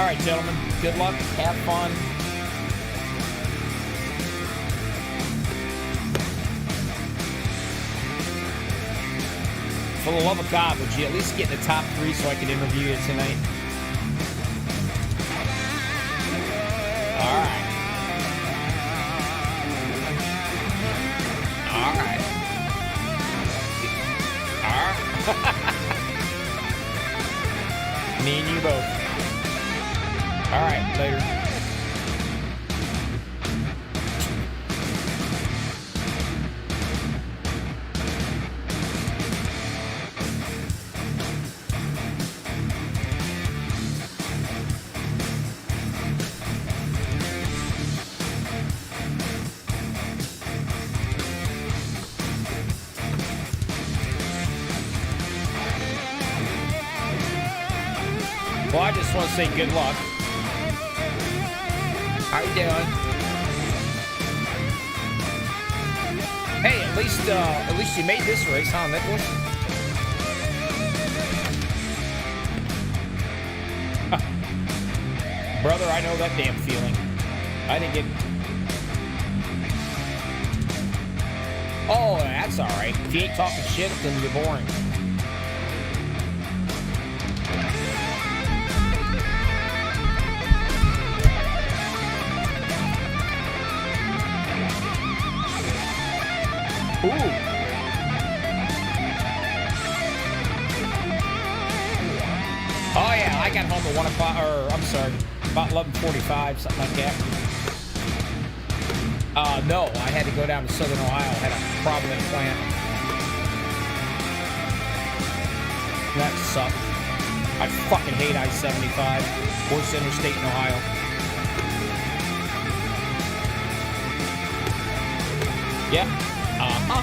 All right, gentlemen. Good luck. Have fun. For the love of God, would you at least get in the top 3 so I can interview you tonight? All right. All right. All right. Me and you both. All right, later. Well, I just want to say good luck. How you doing? Hey, at least you made this race, huh, Nicholas? Brother, I know that damn feeling. I didn't get... Oh, that's all right. If you ain't talking shit, then you're boring. Ooh. Oh yeah, I got home at 1 o'clock, or I'm sorry, about 11:45, something like that. No, I had to go down to Southern Ohio. I had a problem in a plant. That sucked. I fucking hate I-75. Worst interstate in Ohio. Yep. Uh-huh.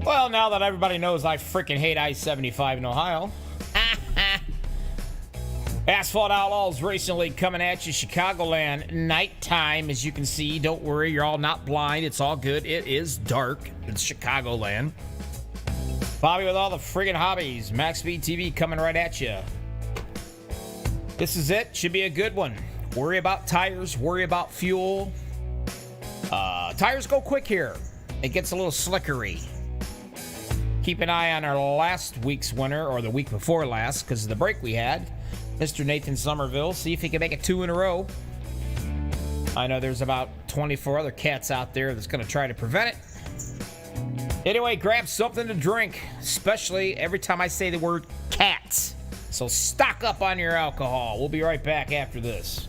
Well, now that everybody knows I freaking hate I-75 in Ohio. Asphalt Outlaws recently coming at you, Chicagoland, nighttime, as you can see. Don't worry, you're all not blind. It's all good. It is dark. It's Chicagoland. Bobby with all the friggin' hobbies. MaxspeedTV coming right at you. This is it. Should be a good one. Worry about tires. Worry about fuel. Tires go quick here. It gets a little slickery. Keep an eye on our last week's winner, or the week before last, because of the break we had, Mr. Nathan Somerville. See if he can make it 2 in a row. I know there's about 24 other cats out there that's going to try to prevent it. Anyway, grab something to drink, especially every time I say the word cats. So stock up on your alcohol. We'll be right back after this.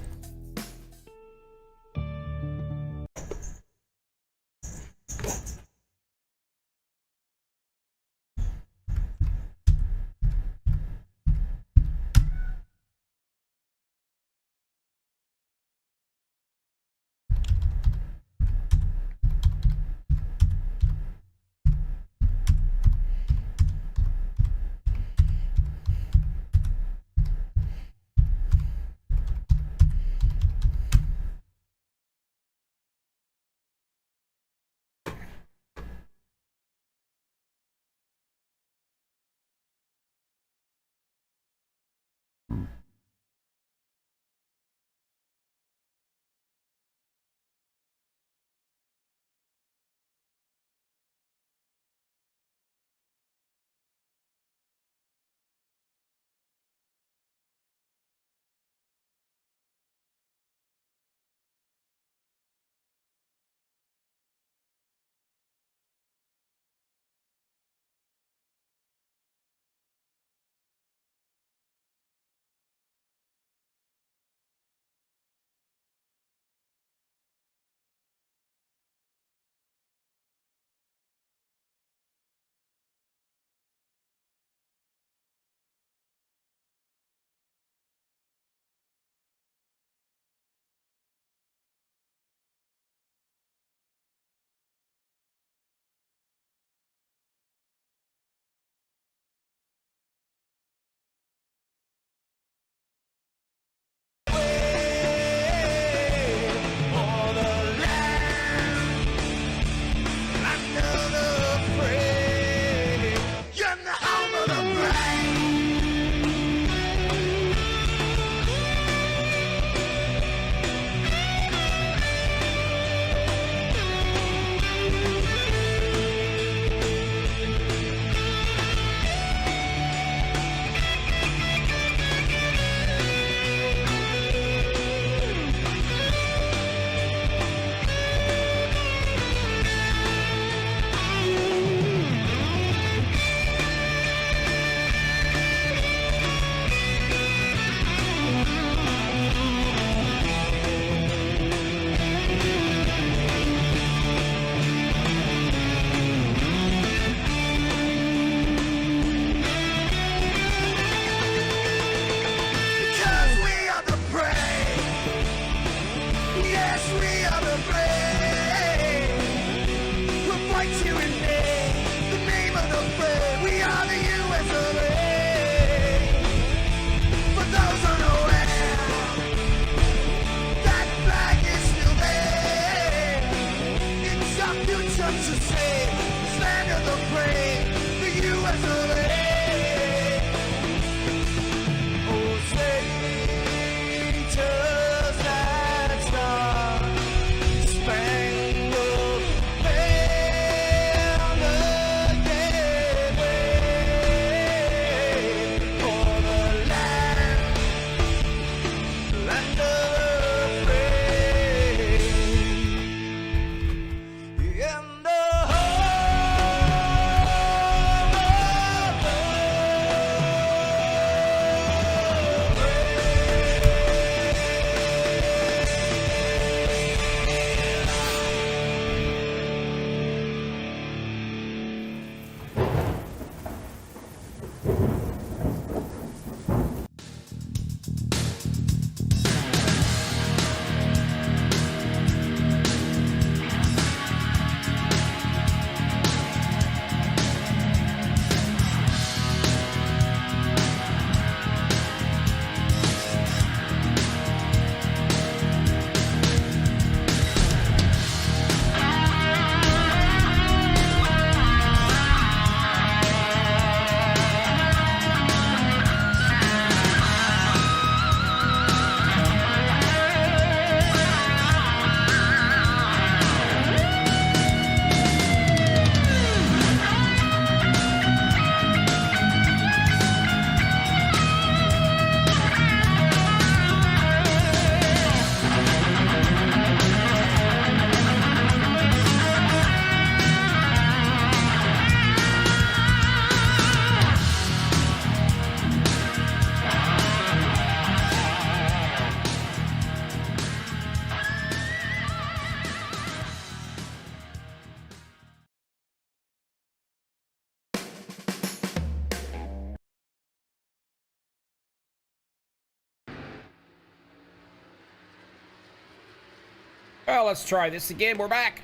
Well, let's try this again. We're back.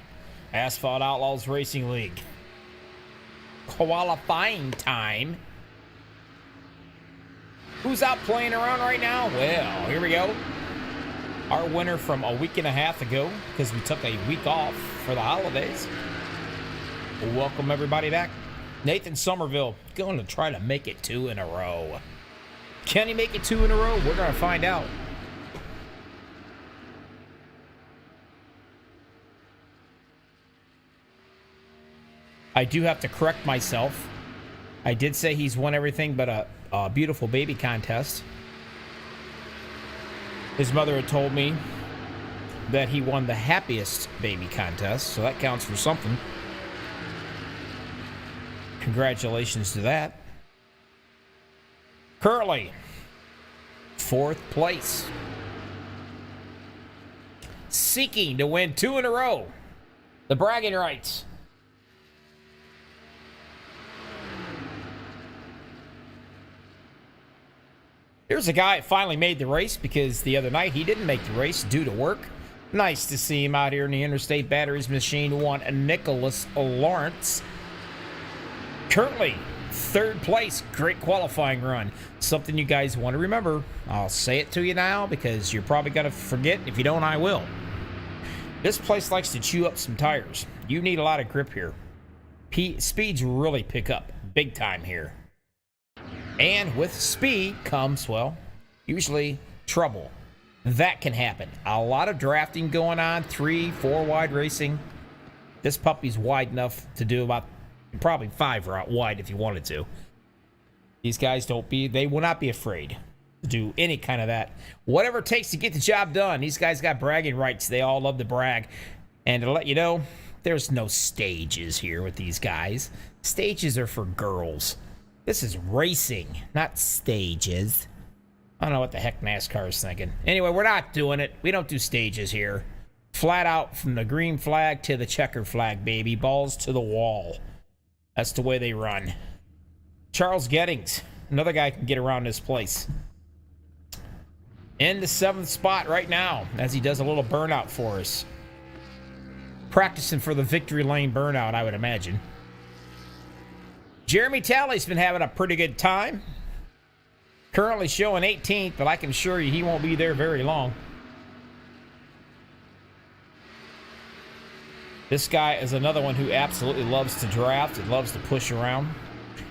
Asphalt Outlaws Racing League. Qualifying time. Who's out playing around right now? Well, here we go. Our winner from a week and a half ago, because we took a week off for the holidays. Welcome everybody back. Nathan Somerville going to try to make it 2 in a row. Can he make it 2 in a row? We're going to find out. I do have to correct myself. I did say he's won everything but a beautiful baby contest. His mother had told me that he won the happiest baby contest, so that counts for something. Congratulations to that. Currently, 4th place. Seeking to win 2 in a row. The bragging rights. Here's a guy that finally made the race because the other night he didn't make the race due to work. Nice to see him out here in the Interstate Batteries Machine 1, Nicholas Lawrence. Currently, 3rd place. Great qualifying run. Something you guys want to remember. I'll say it to you now because you're probably going to forget. If you don't, I will. This place likes to chew up some tires. You need a lot of grip here. Speeds really pick up big time here. And with speed comes, well, usually trouble. That can happen. A lot of drafting going on, 3, 4 wide racing. This puppy's wide enough to do about probably 5 wide if you wanted to. These guys they will not be afraid to do any kind of that. Whatever it takes to get the job done. These guys got bragging rights. They all love to brag. And to let you know, there's no stages here with these guys. Stages are for girls. This is racing, not stages. I don't know what the heck NASCAR is thinking. Anyway, we're not doing it. We don't do stages here. Flat out from the green flag to the checker flag, baby. Balls to the wall. That's the way they run. Charles Gettings, another guy can get around this place. In the 7th spot right now, as he does a little burnout for us. Practicing for the victory lane burnout, I would imagine. Jeremy Talley's been having a pretty good time. Currently showing 18th, but I can assure you he won't be there very long. This guy is another one who absolutely loves to draft and loves to push around.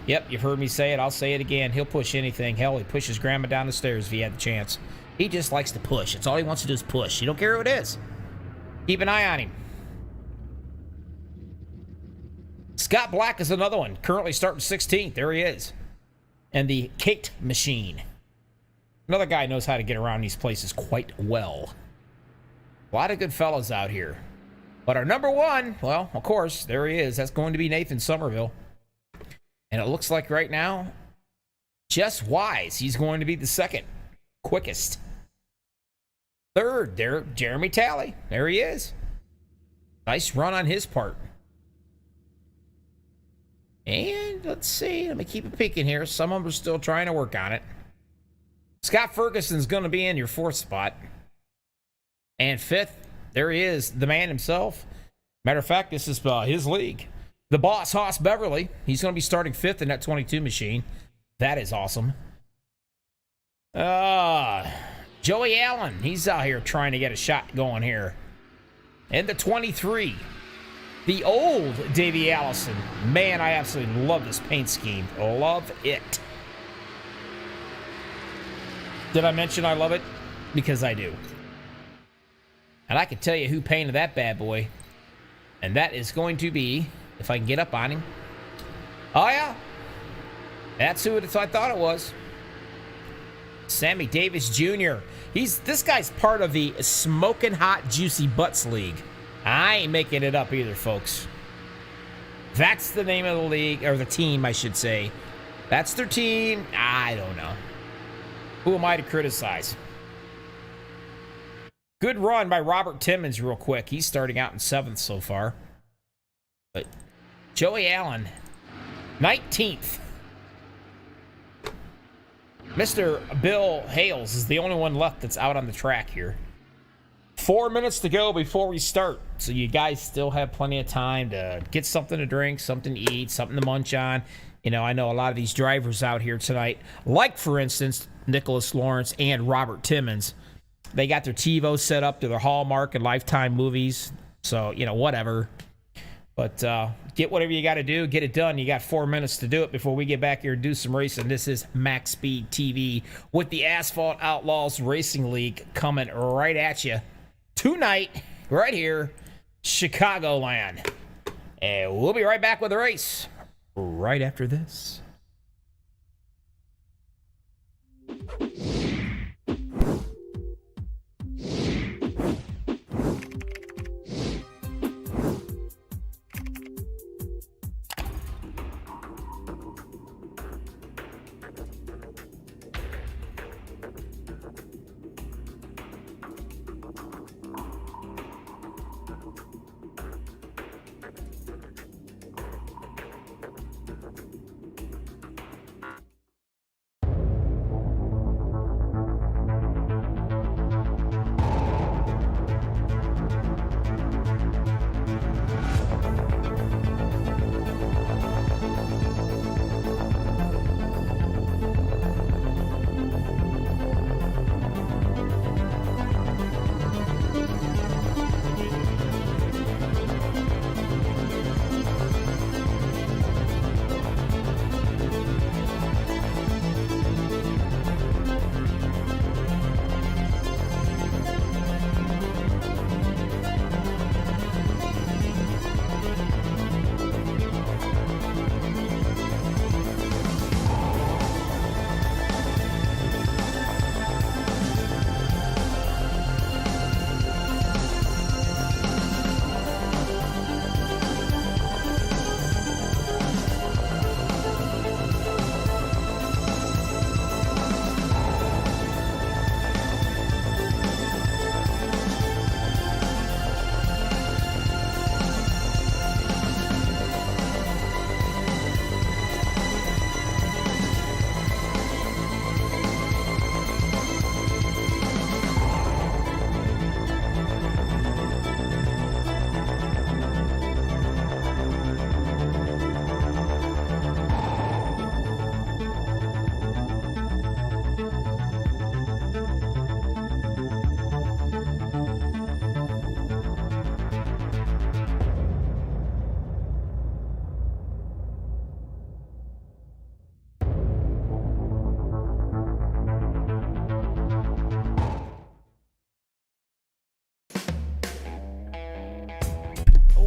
Yep, you've heard me say it. I'll say it again. He'll push anything. Hell, he pushes grandma down the stairs if he had the chance. He just likes to push. That's all he wants to do is push. He don't care who it is. Keep an eye on him. Scott Black is another one. Currently starting 16th. There he is. And the Kate Machine. Another guy knows how to get around these places quite well. A lot of good fellas out here. But our number 1, well, of course, there he is. That's going to be Nathan Somerville. And it looks like right now, just wise, he's going to be the 2nd quickest. 3rd, there, Jeremy Talley. There he is. Nice run on his part. And let's see. Let me keep a peeking here. Some of them are still trying to work on it. Scott Ferguson's going to be in your 4th spot. And 5th, there he is, the man himself. Matter of fact, this is his league. The boss, Hoss Beverly. He's going to be starting 5th in that 22 machine. That is awesome. Joey Allen. He's out here trying to get a shot going here. And the 23. The old Davey Allison. Man, I absolutely love this paint scheme. Love it. Did I mention I love it? Because I do. And I can tell you who painted that bad boy. And that is going to be, if I can get up on him. Oh, yeah. That's who I thought it was. Sammy Davis Jr. This guy's part of the Smoking Hot Juicy Butts League. I ain't making it up either, folks. That's the name of the league, or the team, I should say. That's their team. I don't know. Who am I to criticize? Good run by Robert Timmons real quick. He's starting out in 7th so far. But Joey Allen, 19th. Mr. Bill Hales is the only one left that's out on the track here. 4 minutes to go before we start. So you guys still have plenty of time to get something to drink, something to eat, something to munch on. You know, I know a lot of these drivers out here tonight, like, for instance, Nicholas Lawrence and Robert Timmons. They got their TiVo set up to their Hallmark and Lifetime movies. So, you know, whatever. But get whatever you got to do. Get it done. You got 4 minutes to do it before we get back here and do some racing. This is Max Speed TV with the Asphalt Outlaws Racing League coming right at you tonight, right here, Chicagoland. And we'll be right back with the race right after this.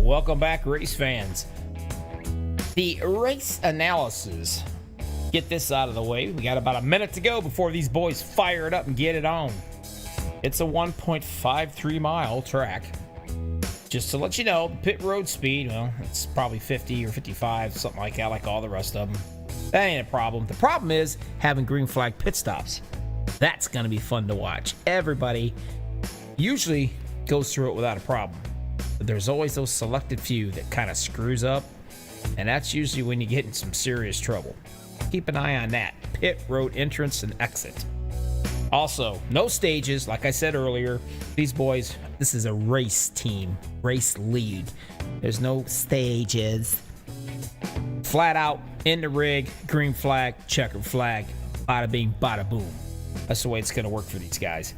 Welcome back, race fans. The race analysis. Get this out of the way. We got about a minute to go before these boys fire it up and get it on. It's a 1.53 mile track. Just to let you know, the pit road speed, well, it's probably 50 or 55, something like that, like all the rest of them. That ain't a problem. The problem is having green flag pit stops. That's going to be fun to watch. Everybody usually goes through it without a problem. But there's always those selected few that kind of screws up, and that's usually when you get in some serious trouble. Keep an eye on that. Pit road entrance and exit. Also, no stages. Like I said earlier, these boys, this is a race team, race league. There's no stages. Flat out, in the rig, green flag, checkered flag, bada bing, bada boom. That's the way it's going to work for these guys.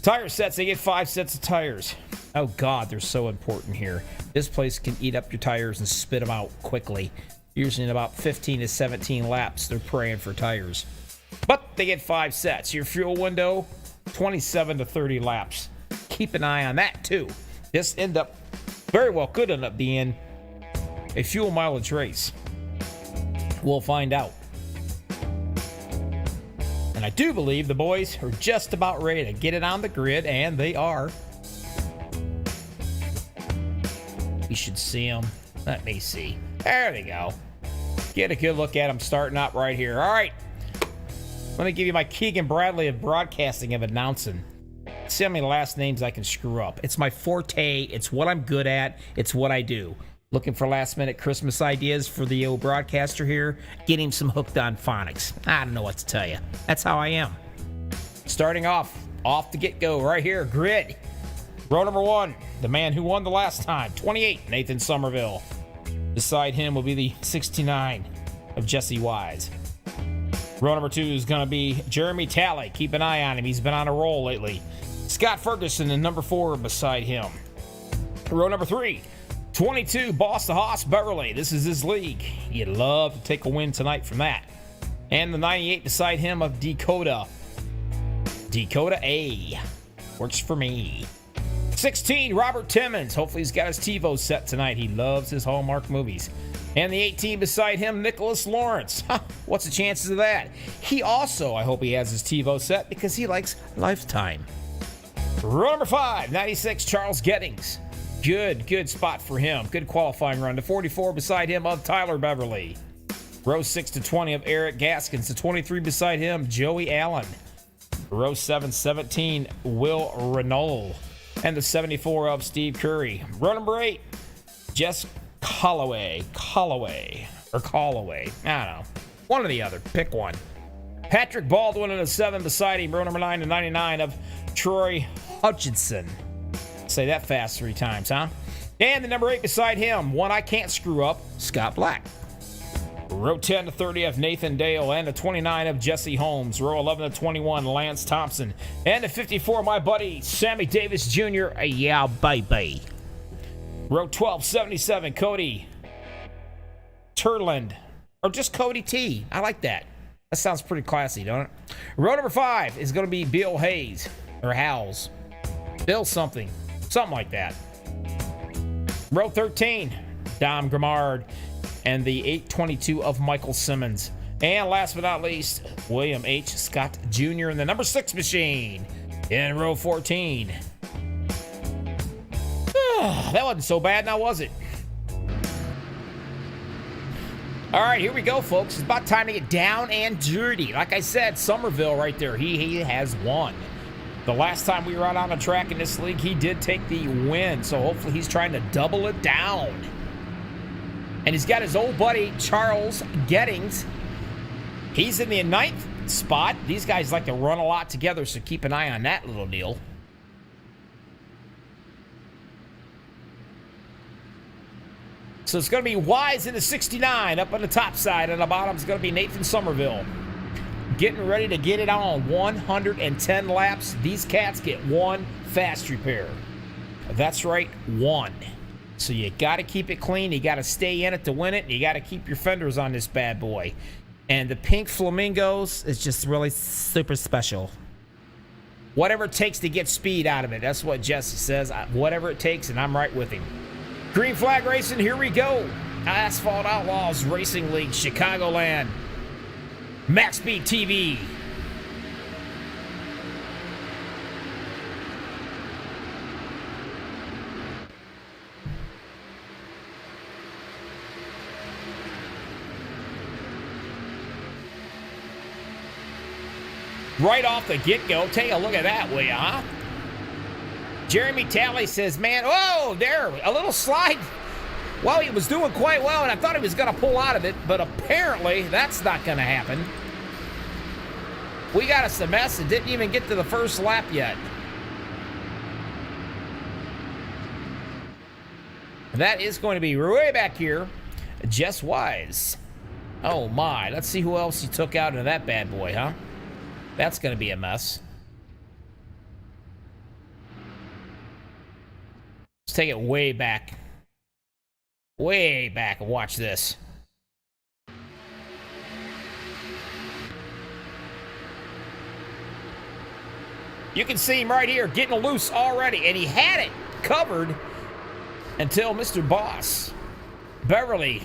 Tire sets, they get 5 sets of tires. Oh God, they're so important here. This place can eat up your tires and spit them out quickly. Usually in about 15 to 17 laps, they're praying for tires. But they get 5 sets. Your fuel window, 27 to 30 laps. Keep an eye on that too. This could end up being a fuel mileage race. We'll find out. And I do believe the boys are just about ready to get it on the grid, and they are. You should see them. Let me see. There they go. Get a good look at them starting out right here. All right. Let me give you my Keegan Bradley of broadcasting of announcing. See how many last names I can screw up. It's my forte. It's what I'm good at. It's what I do. Looking for last-minute Christmas ideas for the old broadcaster here? Get him some hooked on phonics. I don't know what to tell you. That's how I am. Starting off the get-go right here, grid. Row number 1, the man who won the last time, 28, Nathan Somerville. Beside him will be the 69 of Jesse Wise. Row number 2 is going to be Jeremy Talley. Keep an eye on him. He's been on a roll lately. Scott Ferguson in number 4 beside him. Row number 3, 22, Boss the Hoss Beverly. This is his league. You'd love to take a win tonight from that. And the 98 beside him of Dakota. Dakota A. Works for me. 16, Robert Timmons. Hopefully he's got his TiVo set tonight. He loves his Hallmark movies. And the 18 beside him, Nicholas Lawrence. What's the chances of that? He also, I hope he has his TiVo set because he likes Lifetime. Row number 5, 96, Charles Gettings. Good spot for him. Good qualifying run. The 44 beside him of Tyler Beverly. Row 6 to 20 of Eric Gaskins. The 23 beside him, Joey Allen. Row 7, 17, Will Renault. And the 74 of Steve Curry. Row number 8, Jess Callaway. I don't know. One or the other. Pick one. Patrick Baldwin in the 7 beside him. Row number 9 to 99 of Troy Hutchinson. Say that fast 3 times, huh? And the number 8 beside him, one I can't screw up, Scott Black. Row 10 to 30 of Nathan Dale, and the 29 of Jesse Holmes. Row 11 to 21, Lance Thompson. And the 54, my buddy, Sammy Davis Jr. Yeah, baby. Row 12, 77, Cody Turland. Or just Cody T. I like that. That sounds pretty classy, don't it? Row number 5 is going to be Bill Hayes. Or Howells. Bill something. Something like that. Row 13, Dom Grimard. And the 822 of Michael Simmons. And last but not least, William H. Scott Jr. in the number 6 machine. In row 14. That wasn't so bad now, was it? All right, here we go, folks. It's about time to get down and dirty. Like I said, Somerville right there. He has won. The last time we were out on the track in this league, he did take the win. So hopefully he's trying to double it down. And he's got his old buddy, Charles Gettings. He's in the 9th spot. These guys like to run a lot together, so keep an eye on that little deal. So it's going to be Wise in the 69 up on the top side. On the bottom is going to be Nathan Somerville. Getting ready to get it on. 110 laps. These cats get 1 fast repair. That's right, 1. So you got to keep it clean. You got to stay in it to win it. And you got to keep your fenders on this bad boy. And the pink flamingos is just really super special. Whatever it takes to get speed out of it. That's what Jesse says. Whatever it takes, and I'm right with him. Green flag racing, here we go. Asphalt Outlaws Racing League, Chicagoland. MaxspeedTV. Right off the get-go, take a look at that, will ya, huh? Jeremy Talley says, man, oh, there, a little slide. Well, he was doing quite well, and I thought he was going to pull out of it, but apparently that's not going to happen. We got us a mess and didn't even get to the first lap yet. That is going to be way back here. Jess Wise. Oh, my. Let's see who else he took out of that bad boy, huh? That's going to be a mess. Let's take it way back. Way back and watch this. You can see him right here getting loose already, and he had it covered until Mr. Boss Beverly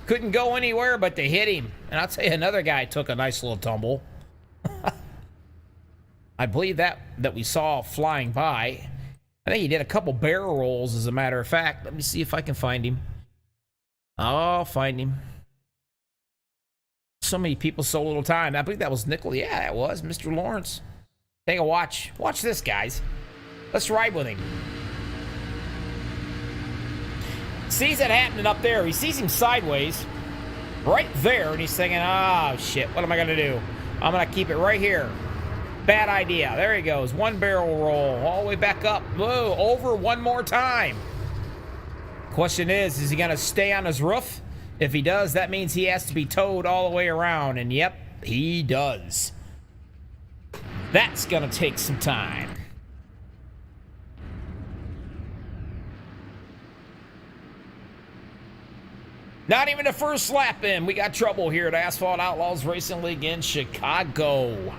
couldn't go anywhere but to hit him. And I'll tell you, another guy took a nice little tumble. I believe that we saw flying by. I think he did a couple barrel rolls, as a matter of fact. Let me see if I can find him. I'll find him. So many people, so little time. I believe that was Nickel. Yeah, that was Mr. Lawrence. Take a watch. Watch this, guys. Let's ride with him. Sees it happening up there. He sees him sideways. Right there. And he's thinking, oh, shit. What am I going to do? I'm going to keep it right here. Bad idea. There he goes. One barrel roll all the way back up. Whoa, over one more time. Question is he going to stay on his roof? If he does, that means he has to be towed all the way around. And yep, he does. That's going to take some time. Not even the first lap in. We got trouble here at Asphalt Outlaws Racing League in Chicago.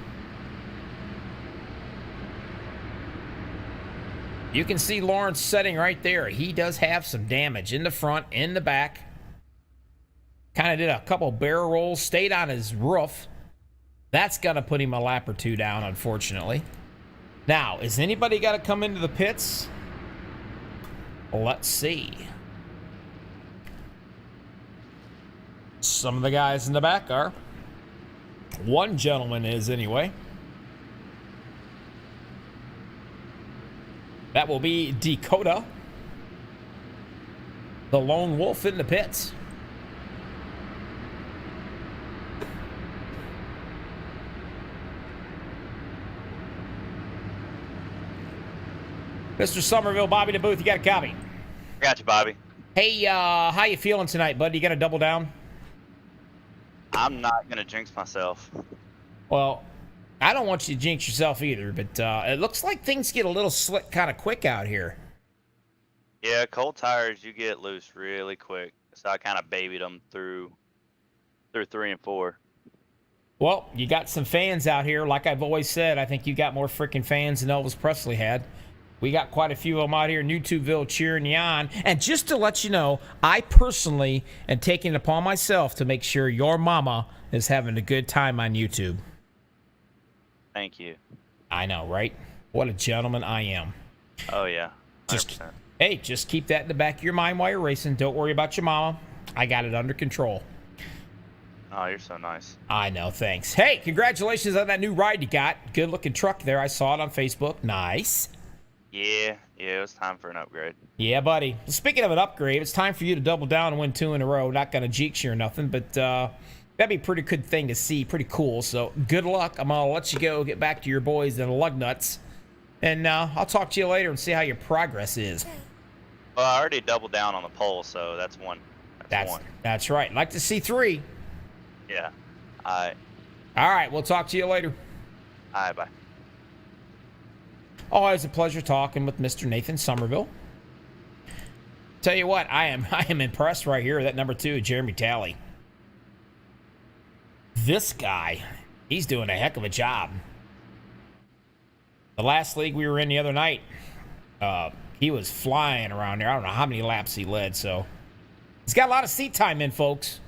You can see Lawrence setting right there. He does have some damage in the front, in the back. Kind of did a couple barrel rolls, stayed on his roof. That's going to put him a lap or two down, unfortunately. Now, is anybody got to come into the pits? Let's see. Some of the guys in the back are. One gentleman is, anyway. That will be Dakota, the lone wolf in the pits. Mr. Somerville, Bobby the Booth, you got a copy? I got you, Bobby. Hey, how you feeling tonight, bud? You got to double down? I'm not going to jinx myself. Well, I don't want you to jinx yourself either, but it looks like things get a little slick kind of quick out here. Yeah, cold tires, you get loose really quick. So I kind of babied them through 3 and 4. Well, you got some fans out here. Like I've always said, I think you got more freaking fans than Elvis Presley had. We got quite a few of them out here in YouTubeville cheering you on. And just to let you know, I personally am taking it upon myself to make sure your mama is having a good time on YouTube. Thank you. I know, right? What a gentleman I am. Oh, yeah. 100%. Hey, just keep that in the back of your mind while you're racing. Don't worry about your mama. I got it under control. Oh, you're so nice. I know, thanks. Hey, congratulations on that new ride you got. Good-looking truck there. I saw it on Facebook. Nice. Yeah, it was time for an upgrade. Yeah, buddy. Speaking of an upgrade, it's time for you to double down and win 2 in a row. Not going to jinx you or nothing, but that'd be a pretty good thing to see. Pretty cool. So good luck. I'm going to let you go. Get back to your boys and lug nuts. And I'll talk to you later and see how your progress is. Well, I already doubled down on the pole, so that's one. That's one. That's right. Like to see 3. Yeah. All right. All right. We'll talk to you later. All right, bye. Always a pleasure talking with Mr. Nathan Somerville. Tell you what, I am impressed right here with that number 2, Jeremy Talley. This guy, he's doing a heck of a job. The last league we were in the other night, he was flying around there. I don't know how many laps he led, so he's got a lot of seat time in, folks.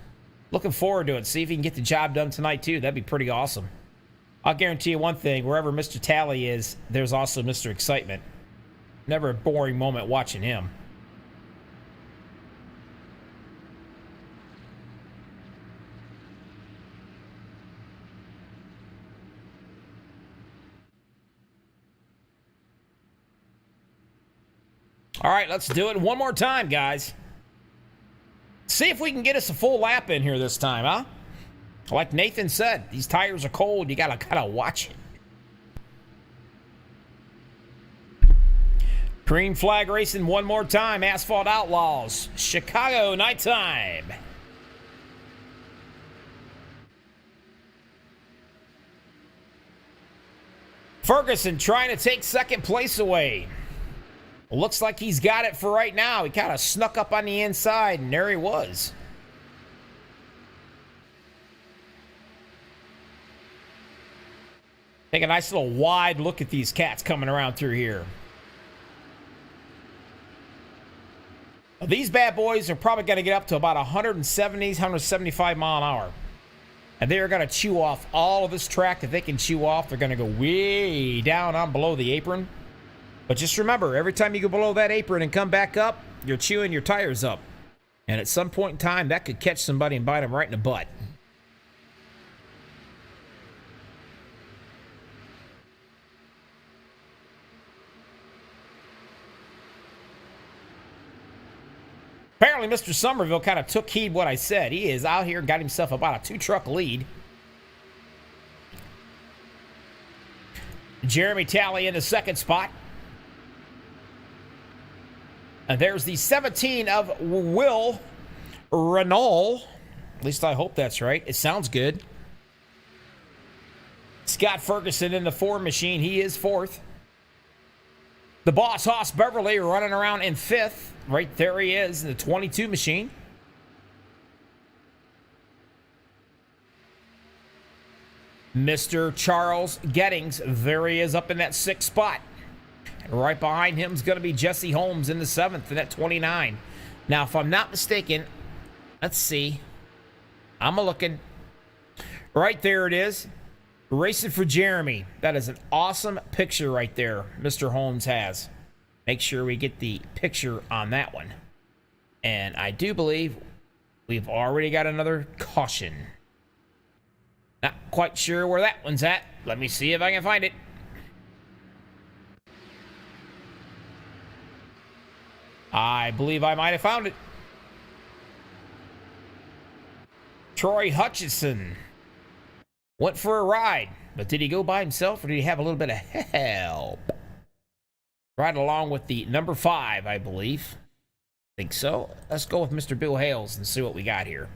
Looking forward to it. See if he can get the job done tonight, too. That'd be pretty awesome. I'll guarantee you one thing. Wherever Mr. Talley is, there's also Mr. Excitement. Never a boring moment watching him. All right, let's do it one more time, guys. See if we can get us a full lap in here this time, huh? Like Nathan said, these tires are cold. You gotta kind of watch it. Green flag racing one more time. Asphalt Outlaws, Chicago nighttime. Ferguson trying to take second place away. Looks like he's got it for right now. He kind of snuck up on the inside, and there he was. Take a nice little wide look at these cats coming around through here. These bad boys are probably going to get up to about 170, 175 mile an hour. And they are going to chew off all of this track that they can chew off. They're going to go way down on below the apron. But just remember, every time you go below that apron and come back up, you're chewing your tires up. And at some point in time, that could catch somebody and bite them right in the butt. Apparently, Mr. Somerville kind of took heed what I said. He is out here and got himself about a 2-truck lead. Jeremy Talley in the second spot. And there's the 17 of Will Renault. At least I hope that's right. It sounds good. Scott Ferguson in the 4 machine. He is 4th. The Boss Hoss Beverly running around in 5th. Right there he is in the 22 machine. Mr. Charles Gettings, there he is up in that 6th spot. And right behind him is going to be Jesse Holmes in the 7th in that 29. Now, if I'm not mistaken, let's see. I'm looking. Right there it is. Racing for Jeremy. That is an awesome picture right there Mr. Holmes has. Make sure we get the picture on that one. And I do believe we've already got another caution. Not quite sure where that one's at. Let me see if I can find it. I believe I might have found it. Troy Hutchison went for a ride, but did he go by himself or did he have a little bit of help? Right along with the number 5, I believe. I think so. Let's go with Mr. Bill Hales and see what we got here.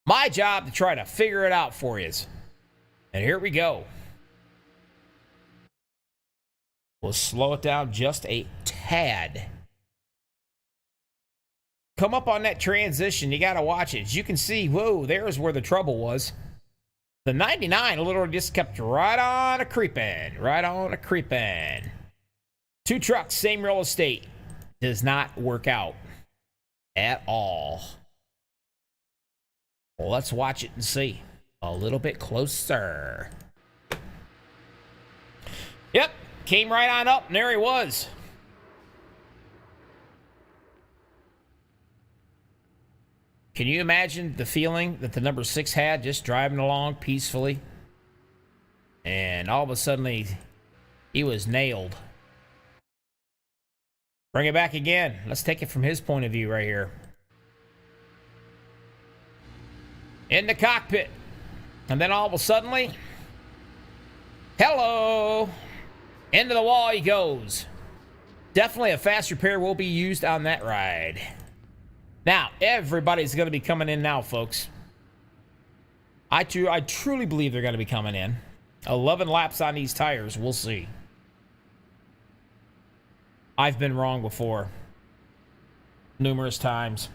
My job to try to figure it out for you. And here we go. We'll slow it down just a tad. Come up on that transition. You got to watch it. As you can see, whoa, there's where the trouble was. The 99 literally just kept right on a creeping. Right on a creeping. 2 trucks, same real estate. Does not work out at all. Well, let's watch it and see. A little bit closer. Yep, came right on up, and there he was. Can you imagine the feeling that the number 6 had just driving along peacefully? And all of a sudden, he was nailed. Bring it back again. Let's take it from his point of view right here. In the cockpit. And then all of a sudden, hello. Into the wall he goes. Definitely a fast repair will be used on that ride. Now, everybody's going to be coming in now, folks. I truly believe they're going to be coming in. 11 laps on these tires. We'll see. I've been wrong before. Numerous times.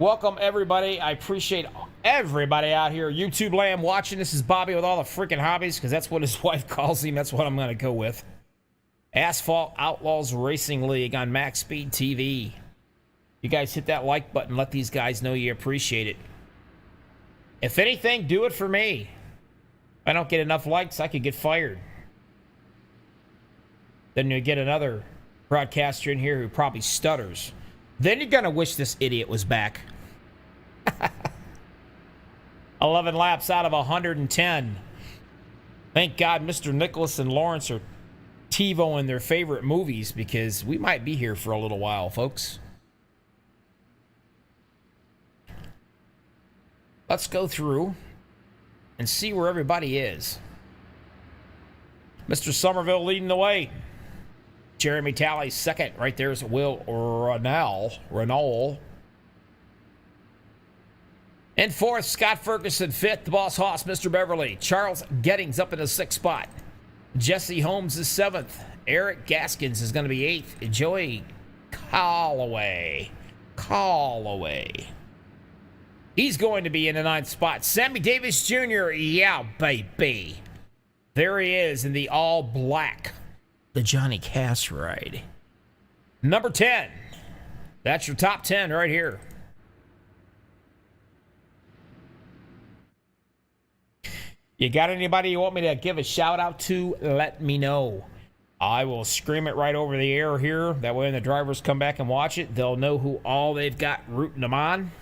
Welcome, everybody. I appreciate everybody out here. YouTube land watching. This is Bobby with all the freaking hobbies, because that's what his wife calls him. That's what I'm going to go with. Asphalt Outlaws Racing League on MaxspeedTV. You guys hit that like button. Let these guys know you appreciate it. If anything, do it for me. If I don't get enough likes, I could get fired. Then you get another broadcaster in here who probably stutters. Then you're going to wish this idiot was back. 11 laps out of 110. Thank God Mr. Nicholas and Lawrence are TiVoing their favorite movies, because we might be here for a little while, folks. Let's go through and see where everybody is. Mr. Somerville leading the way. Jeremy Talley second. Right there's Will Renault. And 4th, Scott Ferguson. 5th, the Boss Hoss, Mr. Beverly. Charles Gettings up in the 6th spot. Jesse Holmes is 7th. Eric Gaskins is going to be 8th. Joey Callaway. He's going to be in the 9th spot. Sammy Davis Jr. Yeah, baby. There he is in the all black. The Johnny Cass ride. Number 10. That's your top 10 right here. You got anybody you want me to give a shout out to? Let me know. I will scream it right over the air here. That way when the drivers come back and watch it, they'll know who all they've got rooting them on.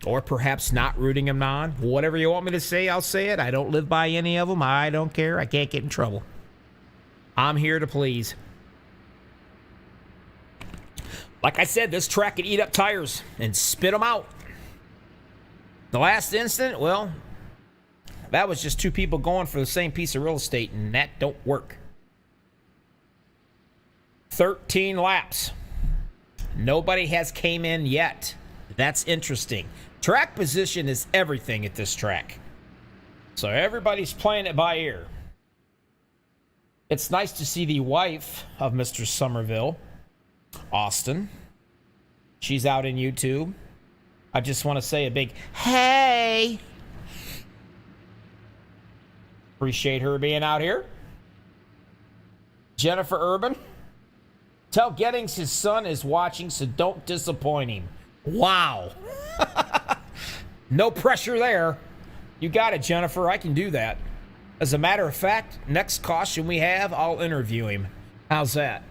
Or perhaps not rooting them on. Whatever you want me to say, I'll say it. I don't live by any of them. I don't care. I can't get in trouble. I'm here to please. Like I said, this track can eat up tires and spit them out. The last incident, well, That was just two people going for the same piece of real estate, and that don't work. 13 laps. Nobody has came in yet. That's interesting. Track position is everything at this track. So everybody's playing it by ear. It's nice to see the wife of Mr. Somerville, Austin. She's out in YouTube. I just want to say a big hey. Appreciate her being out here. Jennifer Urban. Tell Gettings his son is watching, so don't disappoint him. Wow. No pressure there. You got it, Jennifer. I can do that. As a matter of fact, next caution we have, I'll interview him. How's that?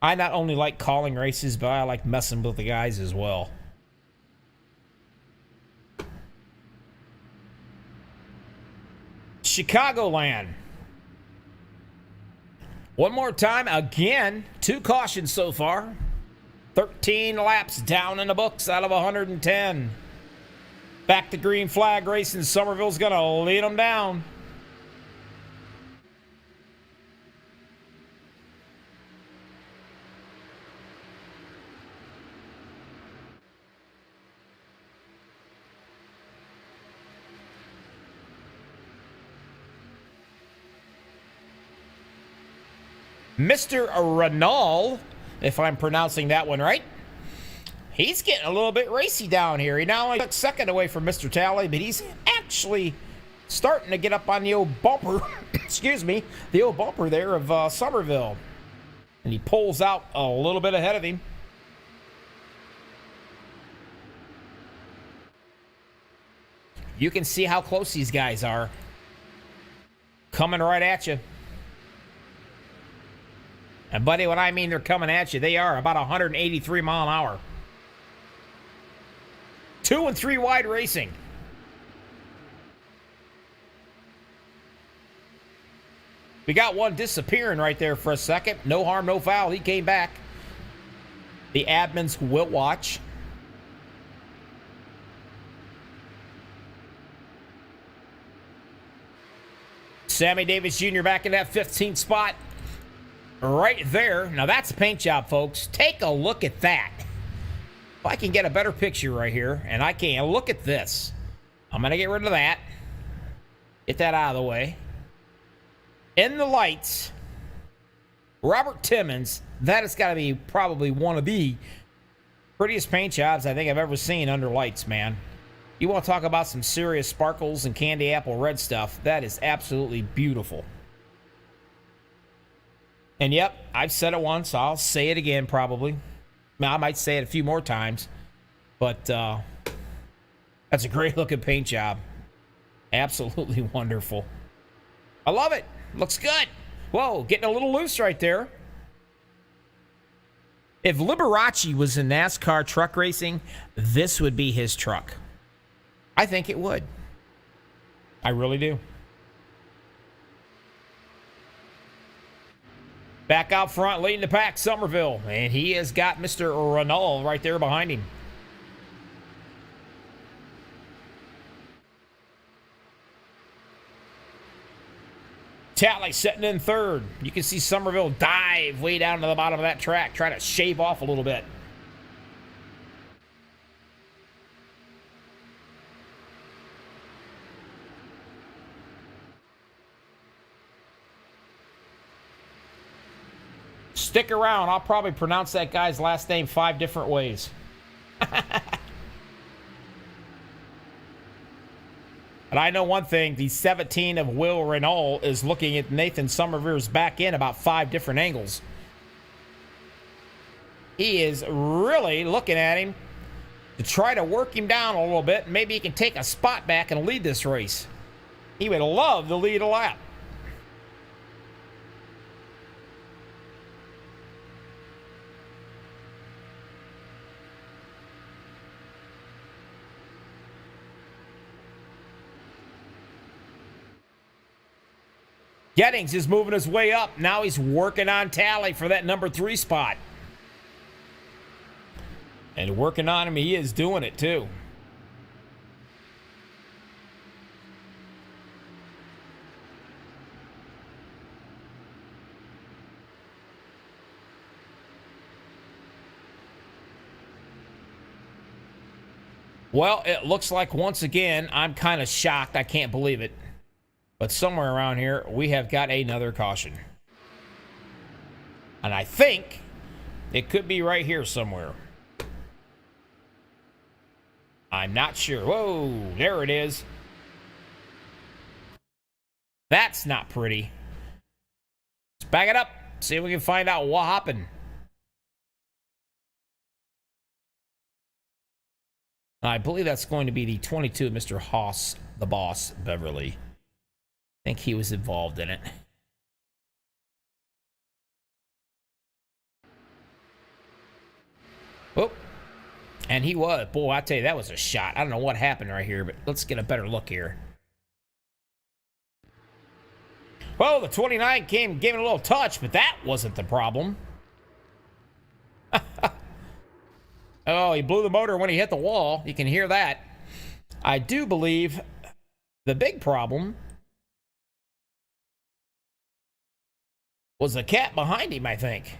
I not only like calling races, but I like messing with the guys as well. Chicagoland. One more time, again, 2 cautions so far. 13 laps down in the books out of 110. Back to green flag racing. Somerville's going to lead them down. Mr. Renault, if I'm pronouncing that one right, he's getting a little bit racy down here. He not only took second away from Mr. Talley, but he's actually starting to get up on the old bumper, excuse me, the old bumper there of Somerville. And he pulls out a little bit ahead of him. You can see how close these guys are. Coming right at you. And buddy, when I mean they're coming at you, they are about 183 mile an hour. 2 and 3 wide racing. We got one disappearing right there for a second. No harm, no foul. He came back. The admins will watch. Sammy Davis Jr. back in that 15th spot. Right there. Now that's a paint job, folks. Take a look at that. If I can get a better picture right here, and I can, look at this. I'm going to get rid of that. Get that out of the way. In the lights, Robert Timmons. That has got to be probably one of the prettiest paint jobs I think I've ever seen under lights, man. You want to talk about some serious sparkles and candy apple red stuff. That is absolutely beautiful. And yep, I've said it once. I'll say it again probably. I might say it a few more times. But that's a great looking paint job. Absolutely wonderful. I love it. Looks good. Whoa, getting a little loose right there. If Liberace was in NASCAR truck racing, this would be his truck. I think it would. I really do. Back out front, leading the pack, Somerville. And he has got Mr. Renault right there behind him. Talley setting in third. You can see Somerville dive way down to the bottom of that track, try to shave off a little bit. Stick around. I'll probably pronounce that guy's last name 5 different ways. But I know one thing. The 17 of Will Renault is looking at Nathan Somerville's back end about 5 different angles. He is really looking at him to try to work him down a little bit. Maybe he can take a spot back and lead this race. He would love to lead a lap. Gettings is moving his way up. Now he's working on Talley for that number 3 spot. And working on him, he is doing it too. Well, it looks like once again, I'm kind of shocked. I can't believe it. But somewhere around here, we have got another caution. And I think it could be right here somewhere. I'm not sure. Whoa, there it is. That's not pretty. Let's back it up. See if we can find out what happened. I believe that's going to be the 22, Mr. Haas, the boss, Beverly. I think he was involved in it. Oh, and he was. Boy, I tell you, that was a shot. I don't know what happened right here, but let's get a better look here. Well, the 29 gave it a little touch, but that wasn't the problem. Oh, he blew the motor when he hit the wall. You can hear that. I do believe the big problem was the cat behind him, I think.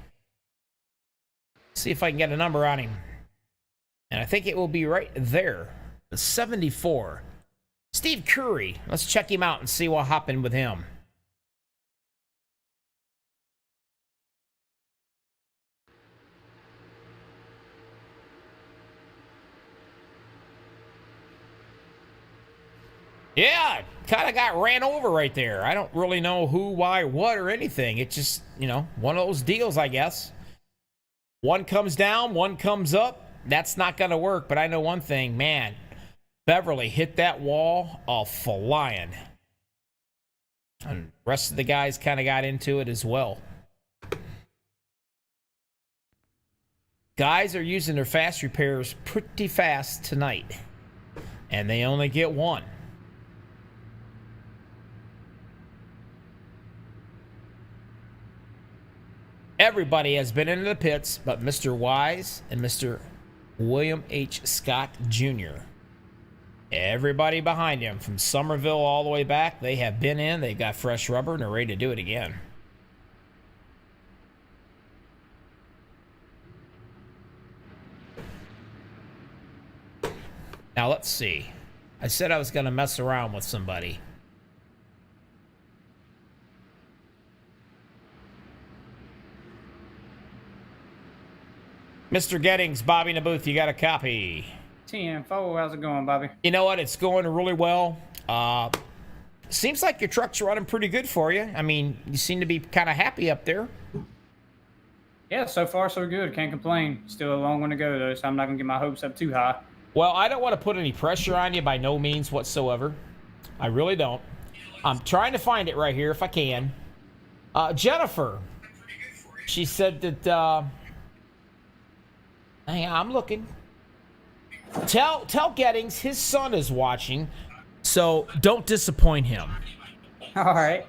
See if I can get a number on him. And I think it will be right there. The 74. Steve Curry. Let's check him out and see what happened with him. Yeah, kind of got ran over right there. I don't really know who, why, what, or anything. It's just, you know, one of those deals, I guess. One comes down, one comes up. That's not going to work, but I know one thing, man. Beverly hit that wall a flying. And the rest of the guys kind of got into it as well. Guys are using their fast repairs pretty fast tonight. And they only get one. Everybody has been into the pits but Mr. Wise and Mr. William H. Scott Jr. Everybody behind him from Somerville all the way back, they have been in, they've got fresh rubber, and they're ready to do it again. Now let's see. I said I was going to mess around with somebody. Mr. Gettings, Bobby in the booth, you got a copy. TM4, how's it going, Bobby? You know what? It's going really well. Seems like your truck's running pretty good for you. I mean, you seem to be kind of happy up there. Yeah, so far so good. Can't complain. Still a long one to go, though, so I'm not going to get my hopes up too high. Well, I don't want to put any pressure on you by no means whatsoever. I really don't. I'm trying to find it right here if I can. Jennifer, she said that... Hang on, I'm looking. Tell Gettings his son is watching, so don't disappoint him. All right.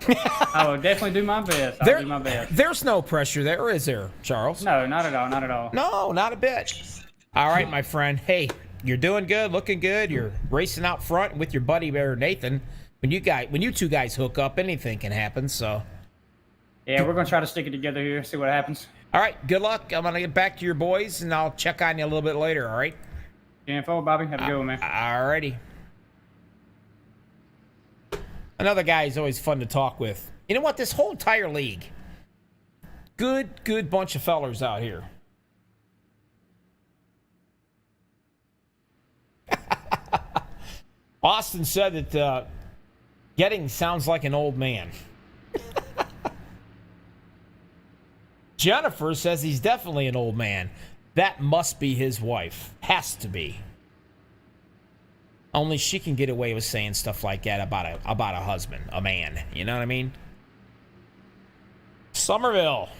I will definitely do my best. I'll do my best. There's no pressure there, is there, Charles? No, not at all, not at all. No, not a bit. All right, my friend. Hey, you're doing good, looking good. You're racing out front with your buddy there, Nathan. When you two guys hook up, anything can happen, so. Yeah, we're going to try to stick it together here, see what happens. All right, good luck. I'm going to get back to your boys, and I'll check on you a little bit later, all right? TM4, Bobby. Have a good one, man. All righty. Another guy is always fun to talk with. You know what? This whole tire league, good bunch of fellers out here. Austin said that Gettings sounds like an old man. Jennifer says he's definitely an old man. That must be his wife. Has to be. Only she can get away with saying stuff like that about a husband, a man. You know what I mean? Somerville.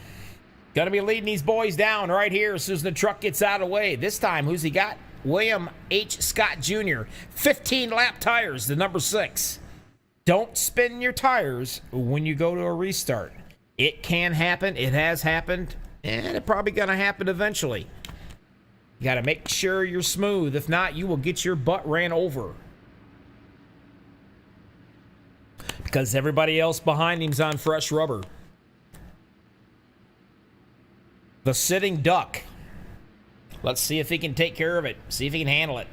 Gonna be leading these boys down right here as soon as the truck gets out of the way. This time, who's he got? William H. Scott Jr. 15-lap tires, the number 6. Don't spin your tires when you go to a restart. It can happen. It has happened. And it's probably going to happen eventually. You got to make sure you're smooth. If not, you will get your butt ran over. Because everybody else behind him's on fresh rubber. The sitting duck. Let's see if he can take care of it. See if he can handle it.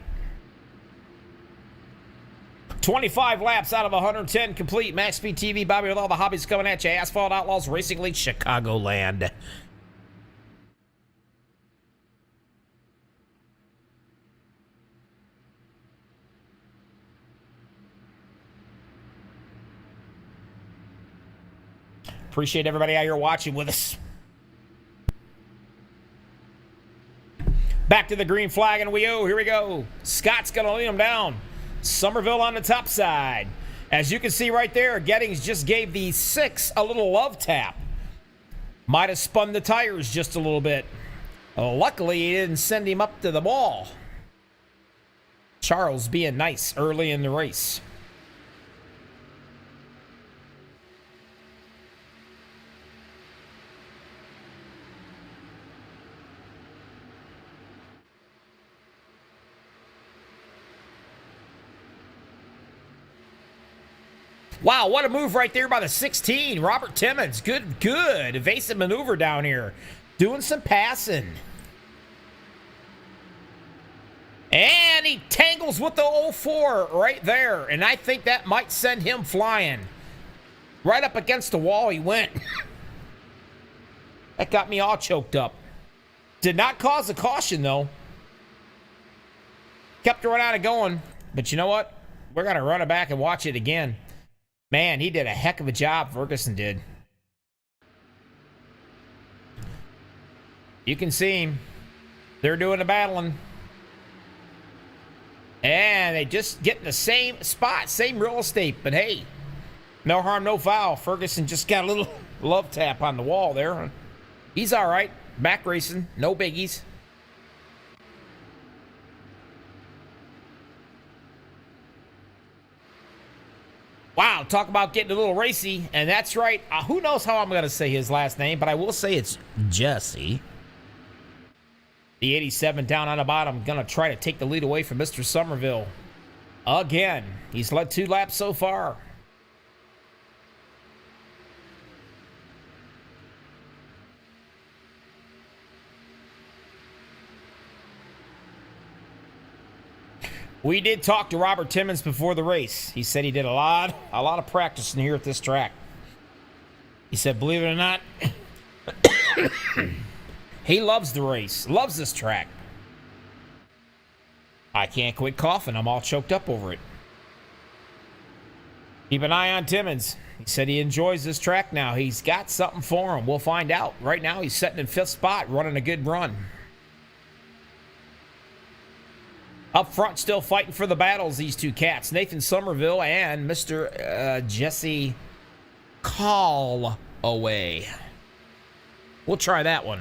25 laps out of 110 complete. MaxspeedTV, Bobby with all the hobbies coming at you. Asphalt Outlaws Racing League, Chicagoland. Appreciate everybody out here watching with us. Back to the green flag and here we go. Scott's gonna lead him down. Somerville on the top side. As you can see right there, Gettings just gave the 6 a little love tap. Might have spun the tires just a little bit. Luckily, he didn't send him up to the wall. Charles being nice early in the race. Wow, what a move right there by the 16. Robert Timmons. Good. Evasive maneuver down here. Doing some passing. And he tangles with the 04 right there. And I think that might send him flying. Right up against the wall he went. That got me all choked up. Did not cause a caution, though. Kept right out of going. But you know what? We're going to run it back and watch it again. Man, he did a heck of a job, Ferguson did. You can see him. They're doing the battling. And they just get in the same spot, same real estate. But hey, no harm, no foul. Ferguson just got a little love tap on the wall there. He's all right. Back racing. No biggies. Wow, talk about getting a little racy. And that's right. Who knows how I'm going to say his last name, but I will say it's Jesse. The 87 down on the bottom. Going to try to take the lead away from Mr. Somerville. Again. He's led 2 laps so far. We did talk to Robert Timmons before the race. He said he did a lot of practicing here at this track. He said, believe it or not, he loves the race, loves this track. I can't quit coughing. I'm all choked up over it. Keep an eye on Timmons. He said he enjoys this track now. He's got something for him. We'll find out. Right now, he's sitting in 5th spot, running a good run. Up front, still fighting for the battles, these two cats. Nathan Somerville and Mr. Jesse Callaway. We'll try that one.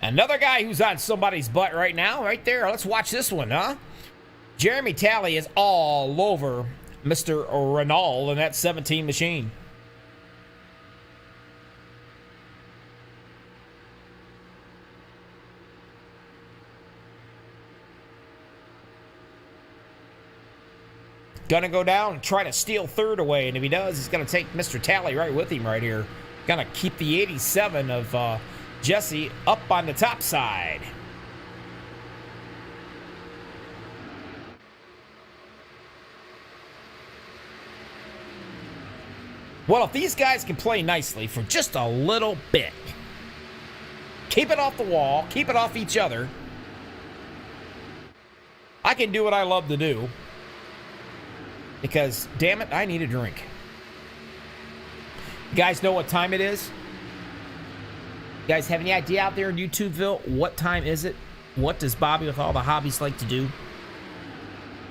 Another guy who's on somebody's butt right now, right there. Let's watch this one, huh? Jeremy Talley is all over Mr. Renault in that 17 machine. Gonna go down and try to steal 3rd away, and if he does, he's gonna take Mr. Talley right with him right here. Gonna keep the 87 of Jesse up on the top side. Well, if these guys can play nicely for just a little bit, keep it off the wall, keep it off each other, I can do what I love to do. Because, damn it, I need a drink. You guys know what time it is? You guys have any idea out there in YouTubeville? What time is it? What does Bobby with all the hobbies like to do?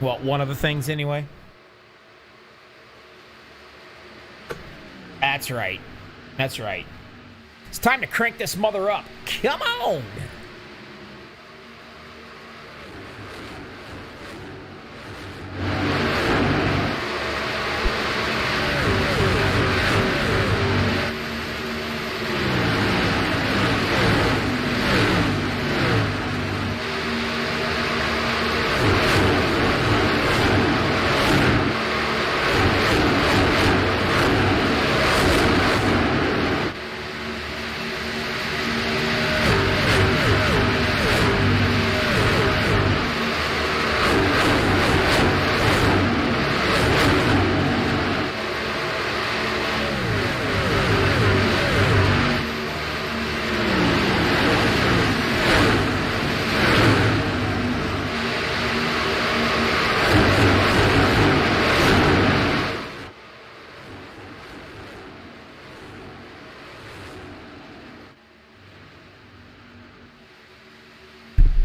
Well, one of the things anyway. That's right. That's right. It's time to crank this mother up. Come on!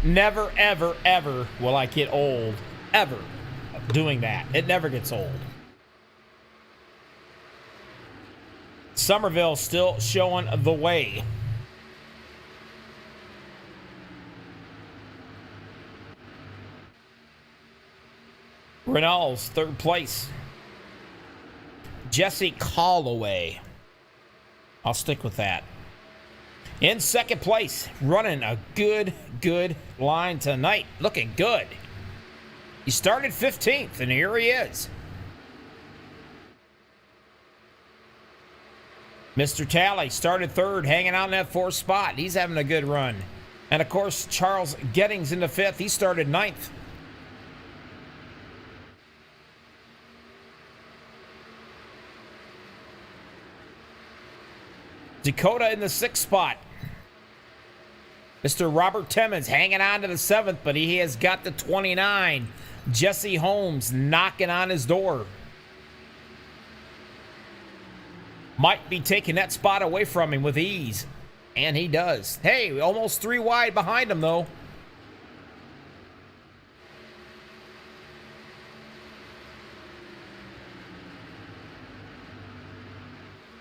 Never, ever, ever will I get old, ever, doing that. It never gets old. Somerville still showing the way. Reynolds, third place. Jesse Callaway. I'll stick with that. In second place, running a good line tonight. Looking good. He started 15th, and here he is. Mr. Talley started third, hanging out in that fourth spot. He's having a good run. And, of course, Charles Gettings in the fifth. He started ninth. Dakota in the sixth spot. Mr. Robert Timmons hanging on to the seventh, but he has got the 29. Jesse Holmes knocking on his door. Might be taking that spot away from him with ease. And he does. Hey, almost 3 wide behind him, though.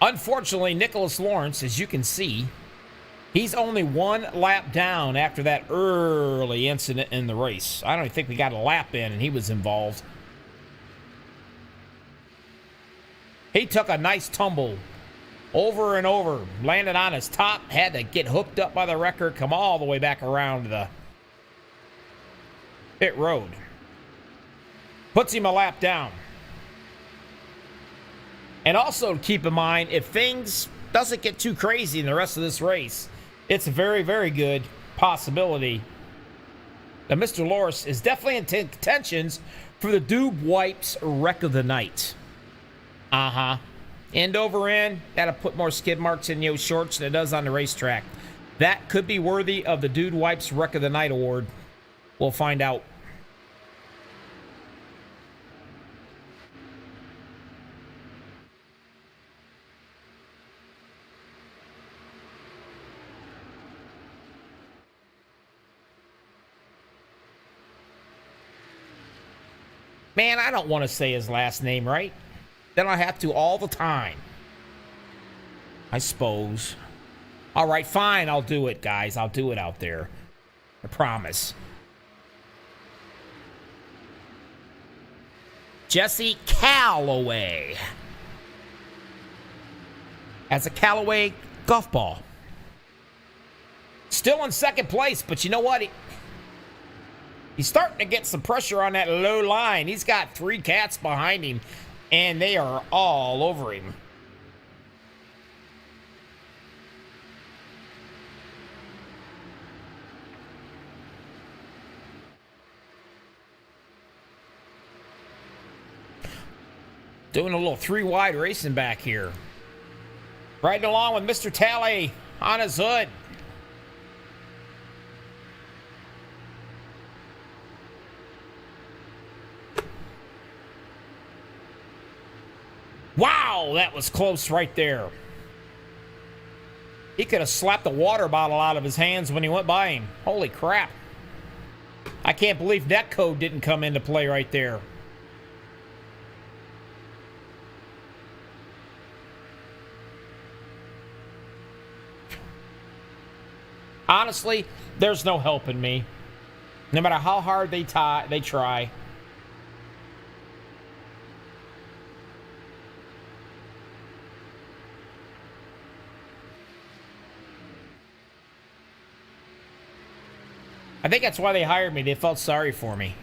Unfortunately, Nicholas Lawrence, as you can see, he's only 1 lap down after that early incident in the race. I don't even think we got a lap in, and he was involved. He took a nice tumble over and over, landed on his top, had to get hooked up by the wrecker, come all the way back around the pit road. Puts him a lap down. And also keep in mind, if things doesn't get too crazy in the rest of this race, it's a very good possibility that Mr. Loris is definitely in contentions for the Dube Wipes Wreck of the Night. End over end, that'll put more skid marks in your shorts than it does on the racetrack. That could be worthy of the Dude Wipes Wreck of the Night award. We'll find out. Man, I don't want to say his last name right. Then I have to all the time. I suppose. All right, fine. I'll do it, guys. I'll do it out there. I promise. Jesse Callaway. As a Callaway golf ball. Still in second place, but you know what? He's starting to get some pressure on that low line. He's got 3 cats behind him, and they are all over him. Doing a little 3-wide racing back here. Riding along with Mr. Talley on his hood. Wow, that was close right there. He could have slapped the water bottle out of his hands when he went by him. Holy crap. I can't believe net code didn't come into play right there. Honestly, there's no helping me. No matter how hard they try. I think that's why they hired me. They felt sorry for me.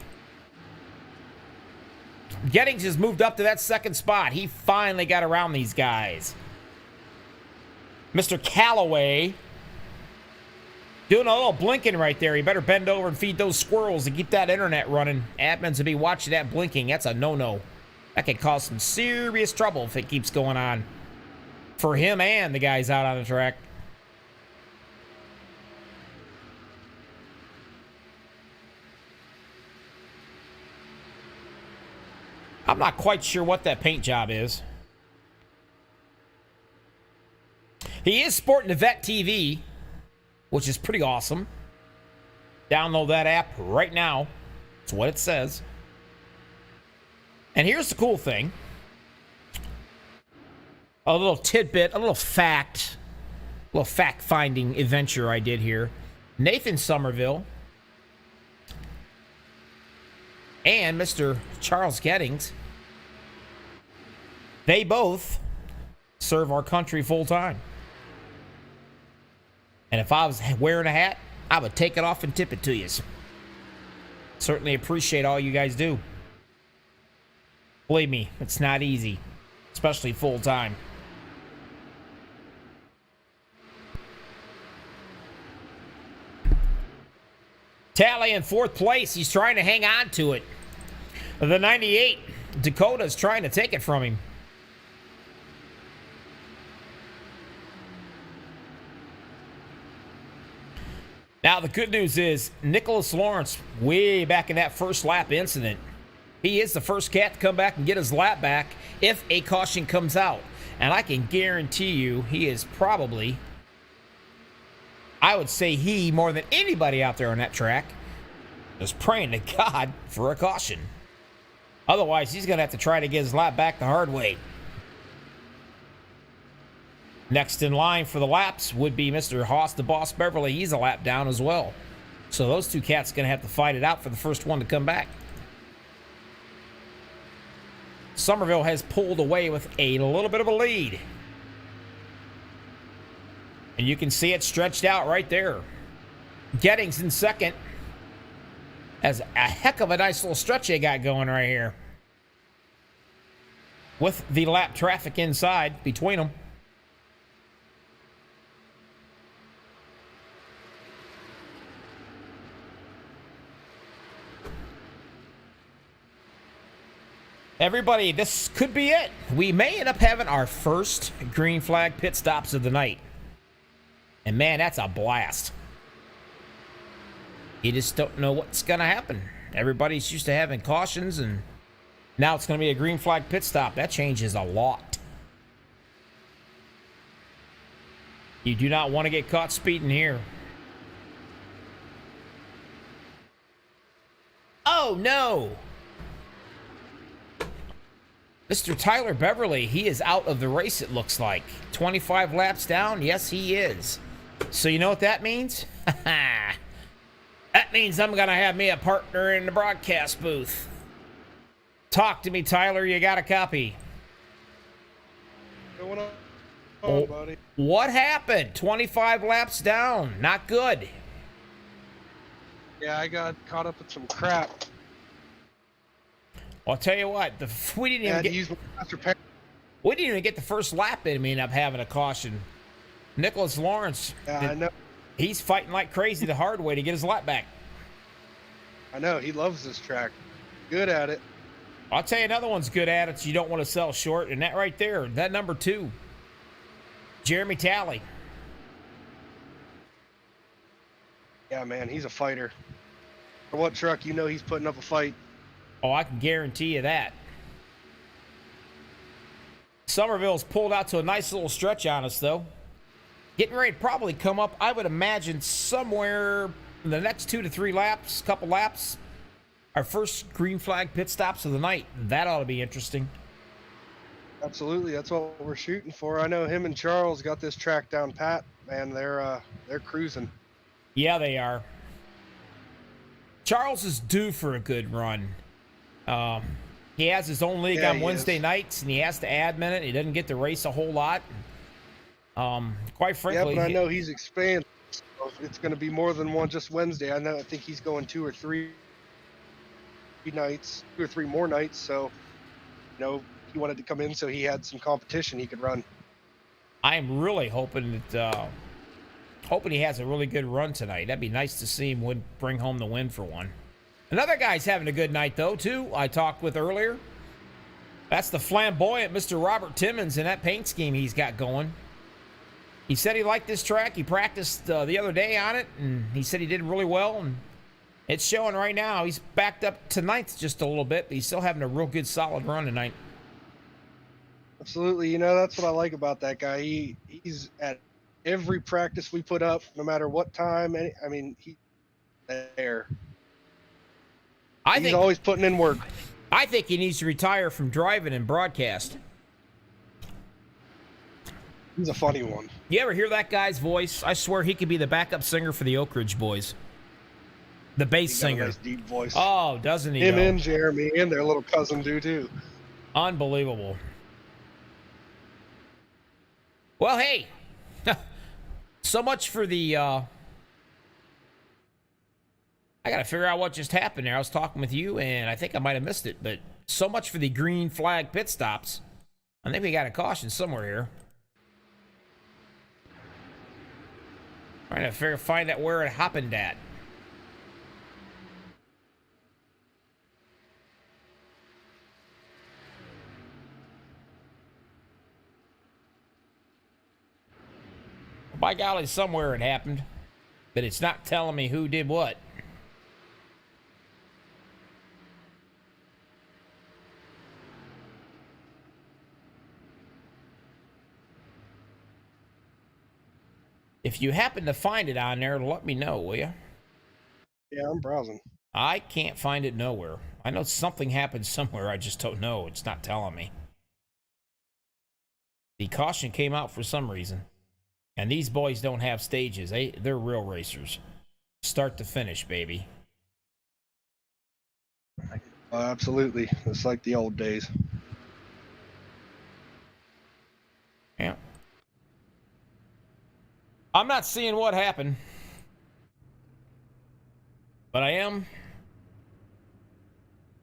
Gettings has moved up to that second spot. He finally got around these guys. Mr. Callaway doing a little blinking right there. He better bend over and feed those squirrels and keep that internet running. Admins will be watching that blinking. That's a no-no. That could cause some serious trouble if it keeps going on. For him and the guys out on the track. I'm not quite sure what that paint job is. He is sporting a Vet TV, which is pretty awesome. Download that app right now. That's what it says. And here's the cool thing. A little tidbit, a little fact-finding adventure I did here. Nathan Somerville and Mr. Charles Gettings, they both serve our country full time. And if I was wearing a hat, I would take it off and tip it to you. Certainly appreciate all you guys do. Believe me, it's not easy, especially full time. Tally in 4th place. He's trying to hang on to it. The 98, Dakota's trying to take it from him. Now, the good news is Nicholas Lawrence, way back in that first lap incident, he is the first cat to come back and get his lap back if a caution comes out. And I can guarantee you he is probably, I would say he, more than anybody out there on that track, is praying to God for a caution. Otherwise, he's going to have to try to get his lap back the hard way. Next in line for the laps would be Mr. Haas, the Boss Beverly. He's a lap down as well. So those two cats are going to have to fight it out for the first one to come back. Somerville has pulled away with a little bit of a lead. And you can see it stretched out right there. Gettings in second. Has a heck of a nice little stretch they got going right here. With the lap traffic inside between them. Everybody, this could be it. We may end up having our first green flag pit stops of the night. And man, that's a blast. You just don't know what's going to happen. Everybody's used to having cautions, and now it's going to be a green flag pit stop. That changes a lot. You do not want to get caught speeding here. Oh, no. Mr. Tyler Beverly, he is out of the race, it looks like. 25 laps down? Yes, he is. So you know what that means? That means I'm going to have me a partner in the broadcast booth. Talk to me, Tyler. You got a copy. What's going on, buddy? What happened? 25 laps down. Not good. Yeah, I got caught up with some crap. I'll tell you what. We didn't even get the first lap in. We ended up having a caution. Nicholas Lawrence. Yeah, I know. He's fighting like crazy the hard way to get his lap back. I know. He loves this track. Good at it. I'll tell you another one's good at it. You don't want to sell short. And that right there, that number 2, Jeremy Talley. Yeah, man. He's a fighter. For what truck, you know he's putting up a fight. Oh, I can guarantee you that. Somerville's pulled out to a nice little stretch on us, though. Getting ready to probably come up, I would imagine, somewhere in the next 2 to 3 laps, couple laps. Our first green flag pit stops of the night. That ought to be interesting. Absolutely. That's what we're shooting for. I know him and Charles got this track down pat. Man, they're cruising. Yeah, they are. Charles is due for a good run. He has his own league on Wednesday nights, and he has to admin it. He doesn't get to race a whole lot. Quite frankly, yeah, but I know he's expanding. So it's going to be more than one just Wednesday. I think he's going 2 or 3 nights, 2 or 3 more nights. So, you know, he wanted to come in so he had some competition he could run. I'm really hoping that he has a really good run tonight. That'd be nice to see him bring home the win for one. Another guy's having a good night, though, too, I talked with earlier. That's the flamboyant Mr. Robert Timmons and that paint scheme he's got going. He said he liked this track. He practiced the other day on it, and he said he did really well. And it's showing right now. He's backed up to 9th just a little bit, but he's still having a real good, solid run tonight. Absolutely. You know, that's what I like about that guy. He's at every practice we put up, no matter what time. I mean, there. I He's think always putting in work. I think he needs to retire from driving and broadcast. He's a funny one. You ever hear that guy's voice? I swear he could be the backup singer for the Oak Ridge Boys. The bass He's got a singer. nice deep voice. Oh, doesn't he? Him though? and Jeremy and their little cousin do too. Unbelievable. Well, hey. So much for the I gotta figure out what just happened there. I was talking with you and I think I might have missed it, but so much for the green flag pit stops. I think we got a caution somewhere here. Trying to find out where it happened at. By golly, somewhere it happened, but it's not telling me who did what. If you happen to find it on there, let me know, will you? Yeah, I'm browsing. I can't find it nowhere. I know something happened somewhere, I just don't know. It's not telling me. The caution came out for some reason. And these boys don't have stages. They're real racers. Start to finish, baby. Absolutely. It's like the old days. Yeah. I'm not seeing what happened. But I am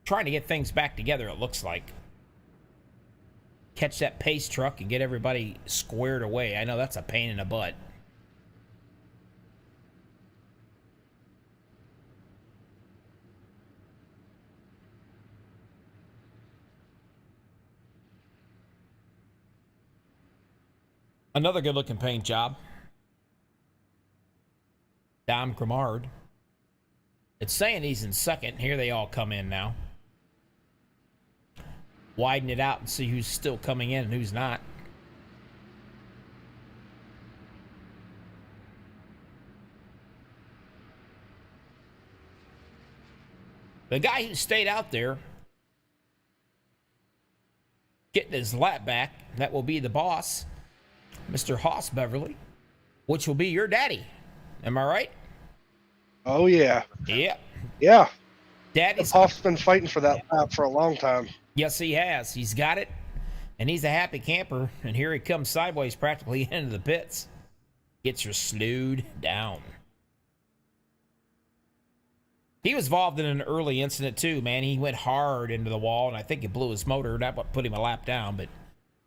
trying to get things back together, it looks like. Catch that pace truck and get everybody squared away. I know that's a pain in the butt. Another good-looking paint job. Dom Grimard. It's saying he's in second. Here they all come in now. Widen it out and see who's still coming in and who's not. The guy who stayed out there getting his lap back, that will be the boss, Mr. Haas Beverly, which will be your daddy. Am I right? Oh, yeah. Yep. Yeah. Daddy's... Hoff's been fighting for that lap for a long time. Yes, he has. He's got it, and he's a happy camper. And here he comes sideways practically into the pits. Gets her slowed down. He was involved in an early incident, too, man. He went hard into the wall, and I think it blew his motor. That put him a lap down, but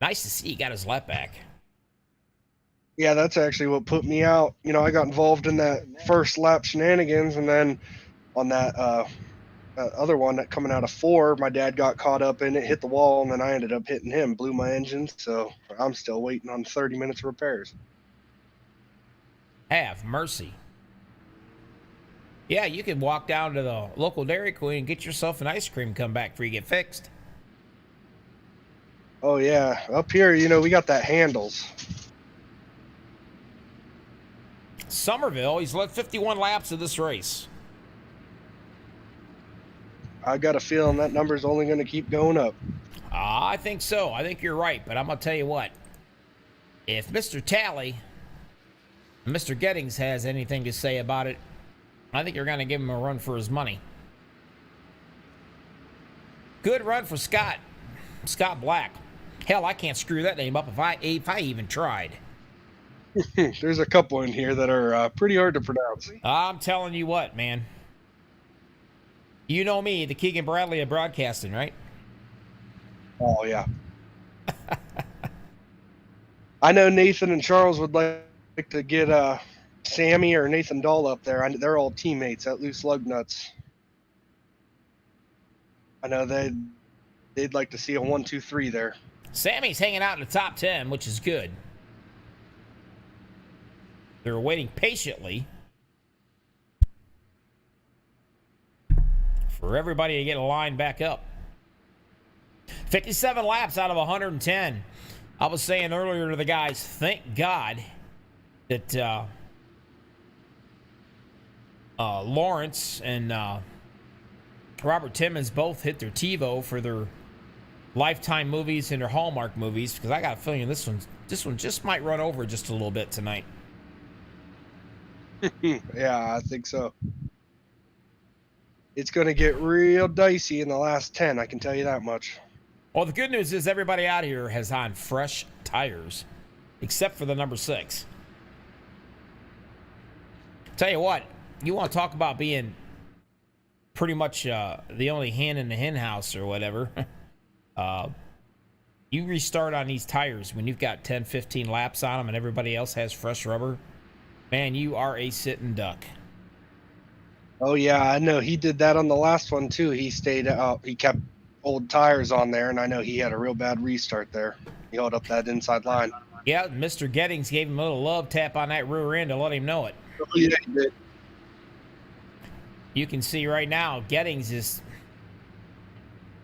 nice to see he got his lap back. Yeah, that's actually what put me out. You know, I got involved in that first lap shenanigans, and then on that other one that coming out of 4, my dad got caught up in it, hit the wall, and then I ended up hitting him, blew my engine. So I'm still waiting on 30 minutes of repairs. Have mercy. Yeah, you can walk down to the local Dairy Queen and get yourself an ice cream, come back before you get fixed. Oh, yeah. Up here, you know, we got that handles. Somerville, he's led 51 laps of this race. I got a feeling that number's only going to keep going up. I think so. I think you're right. But I'm going to tell you what. If Mr. Talley and Mr. Gettings has anything to say about it, I think you're going to give him a run for his money. Good run for Scott. Scott Black. Hell, I can't screw that name up if I even tried. There's a couple in here that are pretty hard to pronounce. I'm telling you what, man. You know me, the Keegan Bradley of broadcasting, right? Oh, yeah. I know Nathan and Charles would like to get Sammy or Nathan Dahl up there. They're all teammates at Loose Lug Nuts. I know they'd like to see a 1, 2, 3 there. Sammy's hanging out in the top 10, which is good. They're waiting patiently for everybody to get a line back up. 57 laps out of 110. I was saying earlier to the guys, thank God that Lawrence and Robert Timmons both hit their TiVo for their Lifetime movies and their Hallmark movies, because I got a feeling this one just might run over just a little bit tonight. Yeah, I think so. It's going to get real dicey in the last 10, I can tell you that much. Well, the good news is everybody out here has on fresh tires, except for the number 6. Tell you what, you want to talk about being pretty much the only hen in the hen house or whatever. You restart on these tires when you've got 10, 15 laps on them and everybody else has fresh rubber. Man, you are a sitting duck. Oh, yeah, I know. He did that on the last one, too. He stayed out. He kept old tires on there, and I know he had a real bad restart there. He held up that inside line. Yeah, Mr. Gettings gave him a little love tap on that rear end to let him know it. Oh, yeah, he did. You can see right now, Gettings is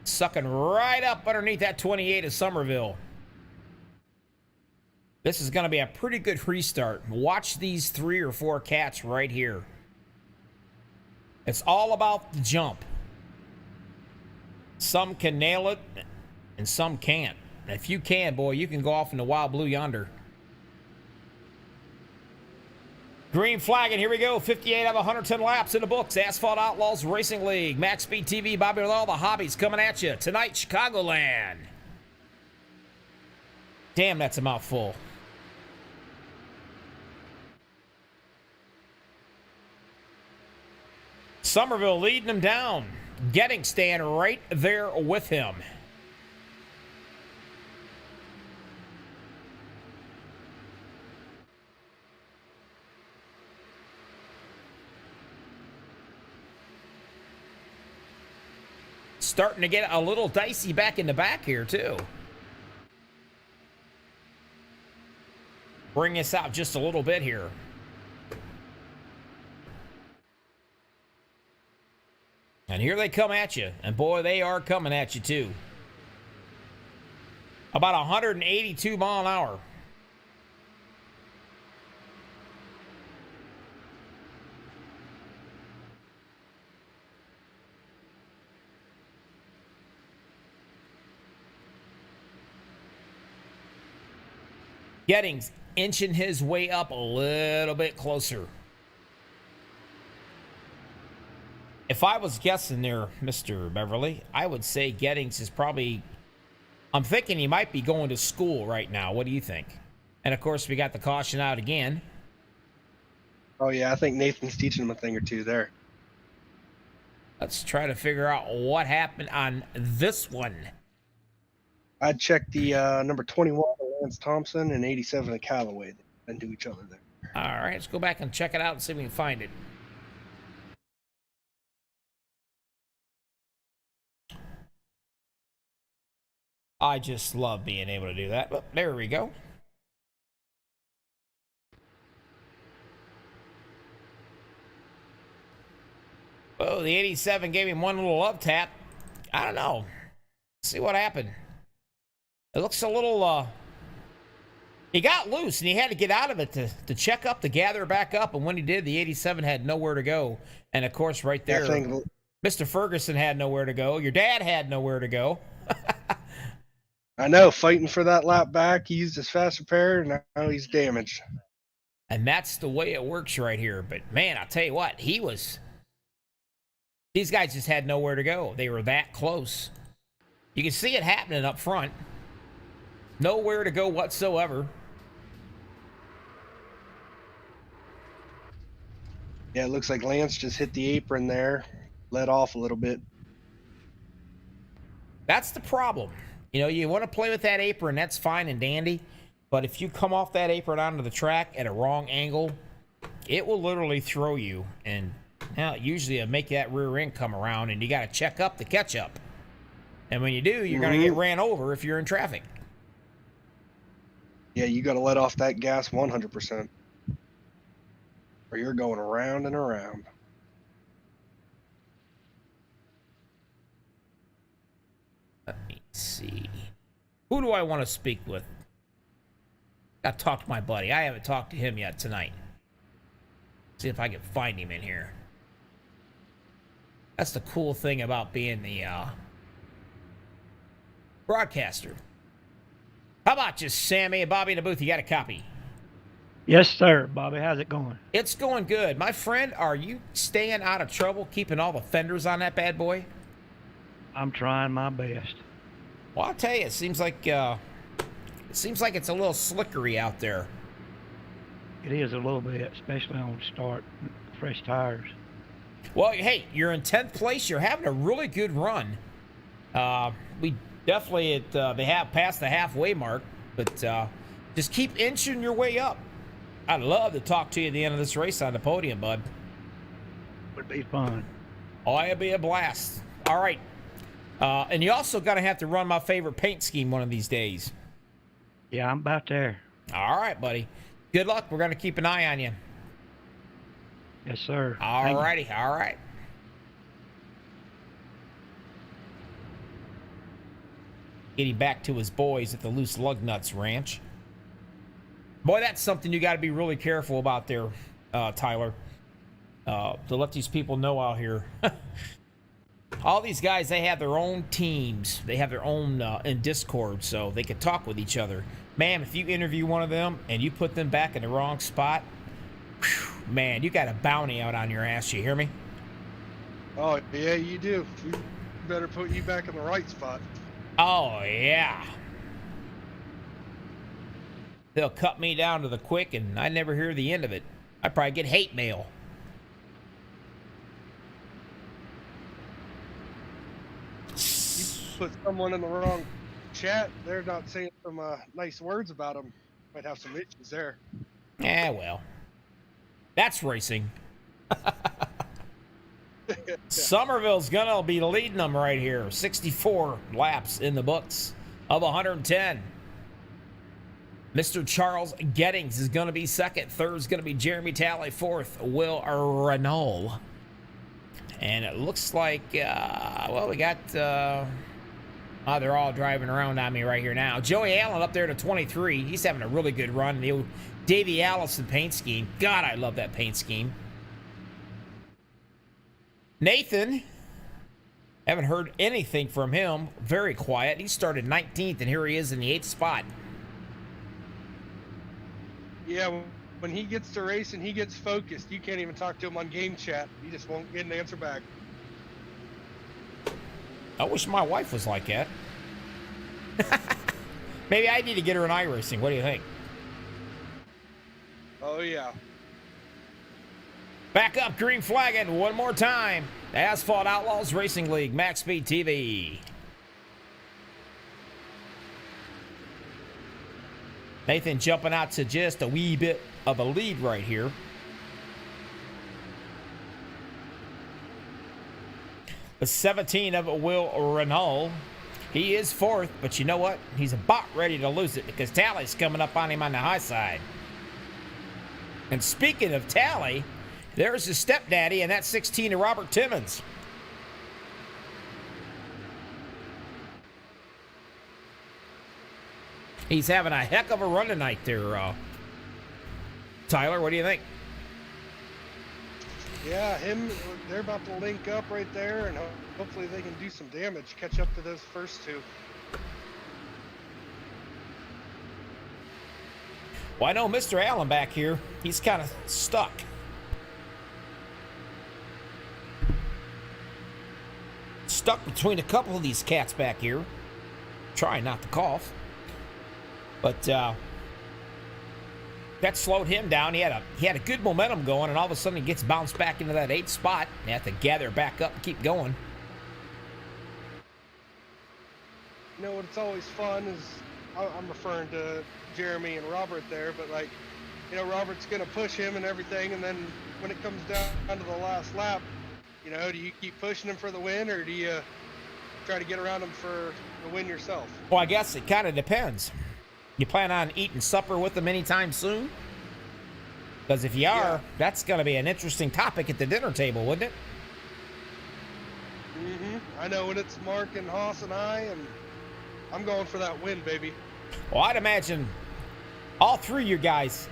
sucking right up underneath that 28 of Somerville. This is going to be a pretty good restart. Watch these 3 or 4 cats right here. It's all about the jump. Some can nail it, and some can't. If you can, boy, you can go off in the wild blue yonder. Green flag, and here we go. 58 out of 110 laps in the books. Asphalt Outlaws Racing League. MaxspeedTV, Bobby with all the hobbies coming at you. Tonight, Chicagoland. Damn, that's a mouthful. Somerville leading him down. Getting staying right there with him. Starting to get a little dicey back in the back here, too. Bring us out just a little bit here. And here they come at you. And boy, they are coming at you, too. About 182 mile an hour. Gettings inching his way up a little bit closer. If I was guessing there, Mr. Beverly, I would say Gettings is probably... I'm thinking he might be going to school right now. What do you think? And, of course, we got the caution out again. Oh, yeah, I think Nathan's teaching him a thing or two there. Let's try to figure out what happened on this one. I'd check the number 21 of Lance Thompson and 87 of Callaway and do each other there. All right, let's go back and check it out and see if we can find it. I just love being able to do that. But there we go. Oh, the 87 gave him one little up tap. I don't know. Let's see what happened. It looks a little, he got loose and he had to get out of it to check up, to gather back up. And when he did, the 87 had nowhere to go. And of course, right there, Mr. Ferguson had nowhere to go. Your dad had nowhere to go. I know, fighting for that lap back. He used his fast repair, and now he's damaged. And that's the way it works right here. But, man, I'll tell you what, these guys just had nowhere to go. They were that close. You can see it happening up front. Nowhere to go whatsoever. Yeah, it looks like Lance just hit the apron there, let off a little bit. That's the problem. You know, you want to play with that apron, that's fine and dandy. But if you come off that apron onto the track at a wrong angle, it will literally throw you. And now usually it'll make that rear end come around, and you got to check up to catch up. And when you do, you're going to get ran over if you're in traffic. Yeah, you got to let off that gas 100%. Or you're going around and around. Let me see. Who do I want to speak with? Got to talk to my buddy. I haven't talked to him yet tonight. See if I can find him in here. That's the cool thing about being the broadcaster. How about you, Sammy and Bobby in the booth? You got a copy? Yes, sir. Bobby, how's it going? It's going good. My friend, are you staying out of trouble, keeping all the fenders on that bad boy? I'm trying my best. Well, I'll tell you, it seems like it's a little slickery out there. It is a little bit, especially on start, fresh tires. Well, hey, you're in 10th place. You're having a really good run. We definitely they have passed the halfway mark, but just keep inching your way up. I'd love to talk to you at the end of this race on the podium, bud. Would be fun. Oh, it'd be a blast. All right. And you also got to have to run my favorite paint scheme one of these days. Yeah, I'm about there. All right, buddy. Good luck. We're going to keep an eye on you. Yes, sir. All righty. All right. Getting back to his boys at the Loose Lug Nuts Ranch. Boy, that's something you got to be really careful about there, Tyler. To let these people know out here. All these guys, they have their own teams. They have their own in Discord, so they can talk with each other. Man, if you interview one of them and you put them back in the wrong spot, whew, man, you got a bounty out on your ass. You hear me? Oh, yeah, you do. You better put you back in the right spot. Oh, yeah. They'll cut me down to the quick, and I never hear the end of it. I probably get hate mail. You put someone in the wrong chat, they're not saying some nice words about them. Might have some issues there. Yeah, well. That's racing. Somerville's gonna be leading them right here. 64 laps in the books of 110. Mr. Charles Gettings is gonna be second. Third is gonna be Jeremy Talley. Fourth, Will Renault. And it looks like, well, we got, they're all driving around on me right here now. Joey Allen up there to 23. He's having a really good run. The Davey Allison paint scheme. God, I love that paint scheme. Nathan, haven't heard anything from him. Very quiet. He started 19th, and here he is in the 8th spot. Yeah, when he gets to racing, he gets focused. You can't even talk to him on game chat. He just won't get an answer back. I wish my wife was like that. Maybe I need to get her in iRacing. What do you think? Oh, yeah. Back up, green flagging one more time. Asphalt Outlaws Racing League, Max Speed TV. Nathan jumping out to just a wee bit of a lead right here. The 17 of Will Renault. He is fourth, but you know what? He's about ready to lose it because Talley's coming up on him on the high side. And speaking of Talley, there's his stepdaddy, and that's 16 of Robert Timmons. He's having a heck of a run tonight there, Tyler. What do you think? Yeah, they're about to link up right there, and hopefully they can do some damage, catch up to those first two. Well, I know Mr. Allen back here, he's kind of stuck. Stuck between a couple of these cats back here. Trying not to cough. But that slowed him down. He had a good momentum going, and all of a sudden he gets bounced back into that 8th spot. They have to gather back up and keep going. You know what's always fun is, I'm referring to Jeremy and Robert there, but like, you know, Robert's gonna push him and everything, and then when it comes down to the last lap, you know, do you keep pushing him for the win, or do you try to get around him for the win yourself? Well, I guess it kind of depends. You plan on eating supper with them anytime soon? Because if you are, Yeah. that's going to be an interesting topic at the dinner table, wouldn't it? I know when it's Mark and Haas and and I'm going for that win, baby. Well, I'd imagine all three of you guys,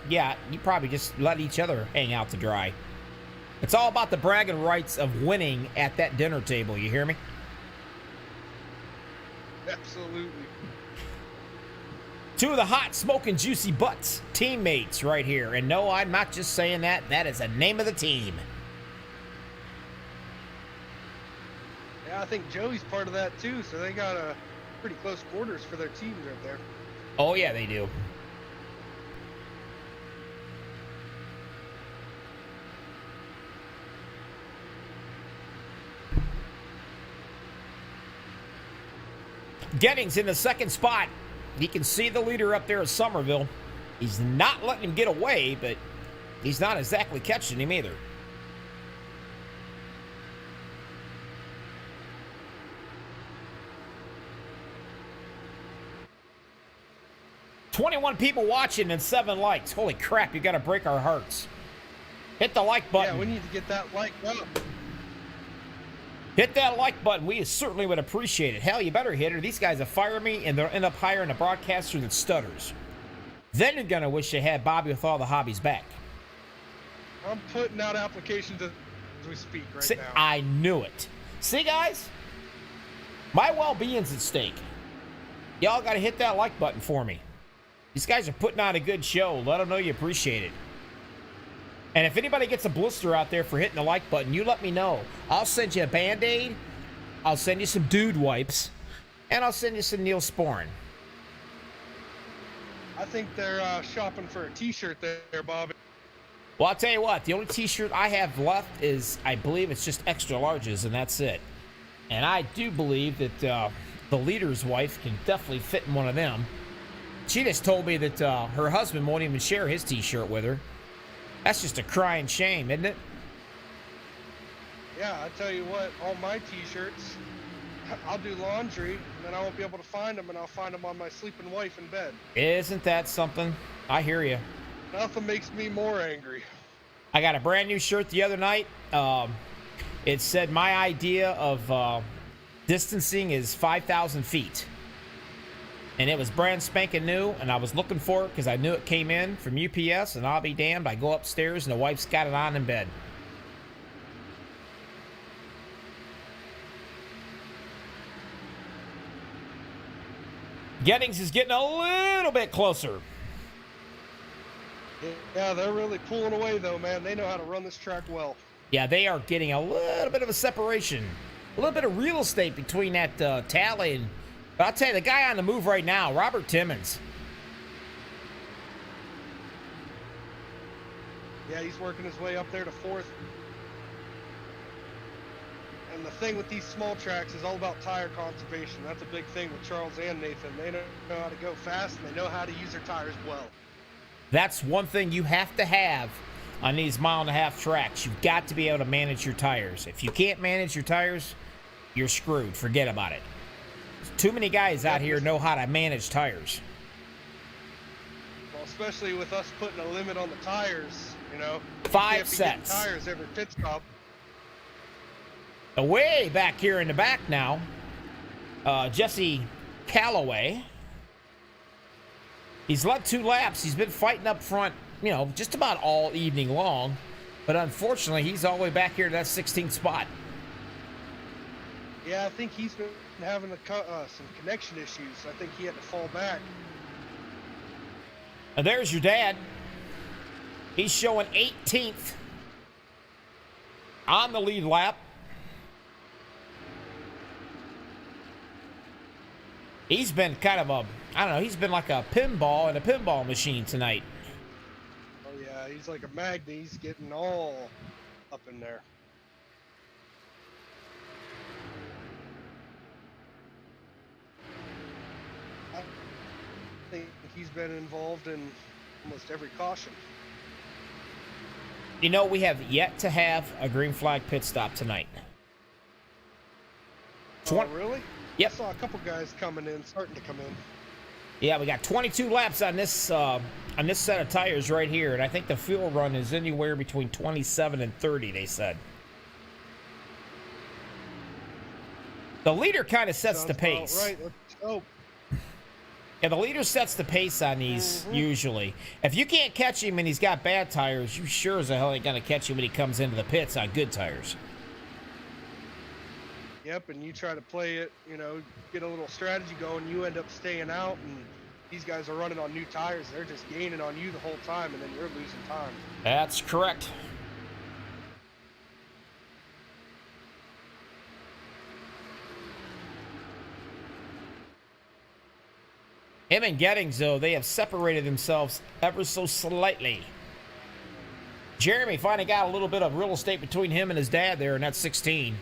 yeah, you probably just let each other hang out to dry. It's all about the bragging rights of winning at that dinner table. You hear me? Absolutely. Two of the hot, smoking, juicy butts teammates right here. And no, I'm not just saying that. That is the name of the team. Yeah, I think Joey's part of that too, so they got a pretty close quarters for their teams right there. Oh, yeah, they do. Gettings in the second spot. You can see the leader up there at Somerville. He's not letting him get away, but he's not exactly catching him either. "21 people watching and 7 likes. Holy crap, you got to break our hearts. Hit the like button. Yeah, we need to get that like up. Hit that like button. We certainly would appreciate it. Hell, you better hit it. These guys will fire me, and they'll end up hiring a broadcaster that stutters. Then you're going to wish you had Bobby with all the hobbies back. I'm putting out applications as we speak right See, now. I knew it. See, guys? My well-being's at stake. Y'all got to hit that like button for me. These guys are putting on a good show. Let them know you appreciate it. And if anybody gets a blister out there for hitting the like button, you let me know. I'll send you a Band-Aid. I'll send you some dude wipes. And I'll send you some Neosporin. I think they're shopping for a T-shirt there, Bobby. Well, I'll tell you what. The only T-shirt I have left is, I believe it's just extra larges, and that's it. And I do believe that the leader's wife can definitely fit in one of them. She just told me that her husband won't even share his T-shirt with her. That's just a crying shame, isn't it? Yeah, I tell you what, all my T-shirts, I'll do laundry, and then I won't be able to find them, and I'll find them on my sleeping wife in bed. Isn't that something? I hear you. Nothing makes me more angry. I got a brand new shirt the other night. It said my idea of distancing is 5,000 feet. And it was brand spanking new, and I was looking for it because I knew it came in from UPS, and I'll be damned. I go upstairs, and the wife's got it on in bed. Gettings is getting a little bit closer. Yeah, they're really pulling away, though, man. They know how to run this track well. Yeah, they are getting a little bit of a separation. A little bit of real estate between that tally and... But I'll tell you, the guy on the move right now, Robert Timmons. Yeah, he's working his way up there to 4th. And the thing with these small tracks is all about tire conservation. That's a big thing with Charles and Nathan. They know how to go fast, and they know how to use their tires well. That's one thing you have to have on these 1.5 mile tracks. You've got to be able to manage your tires. If you can't manage your tires, you're screwed. Forget about it. Too many guys out here know how to manage tires. Well, especially with us putting a limit on the tires, you know. 5 sets. Tires every pit stop. Way back here in the back now, Jesse Calloway. He's led 2 laps. He's been fighting up front, you know, just about all evening long. But unfortunately, he's all the way back here to that 16th spot. Yeah, I think he's been having some connection issues. I think he had to fall back. And there's your dad. He's showing 18th on the lead lap. He's been kind of a, I don't know, he's been like a pinball in a pinball machine tonight. Oh, yeah, he's like a magnet. He's getting all up in there. I think he's been involved in almost every caution. You know, we have yet to have a green flag pit stop tonight. Oh, really? Yep. I saw a couple guys starting to come in. Yeah, we got 22 laps on this set of tires right here, and I think the fuel run is anywhere between 27 and 30, they said. The leader kind of sets the pace. Right. Let's go. Yeah, the leader sets the pace on these usually. If you can't catch him and he's got bad tires, you sure as the hell ain't gonna catch him when he comes into the pits on good tires. Yep, and you try to play it, you know, get a little strategy going, you end up staying out, and these guys are running on new tires. They're just gaining on you the whole time, and then you're losing time. That's correct. Him and Gettings, though, they have separated themselves ever so slightly. Jeremy finally got a little bit of real estate between him and his dad there in that 16.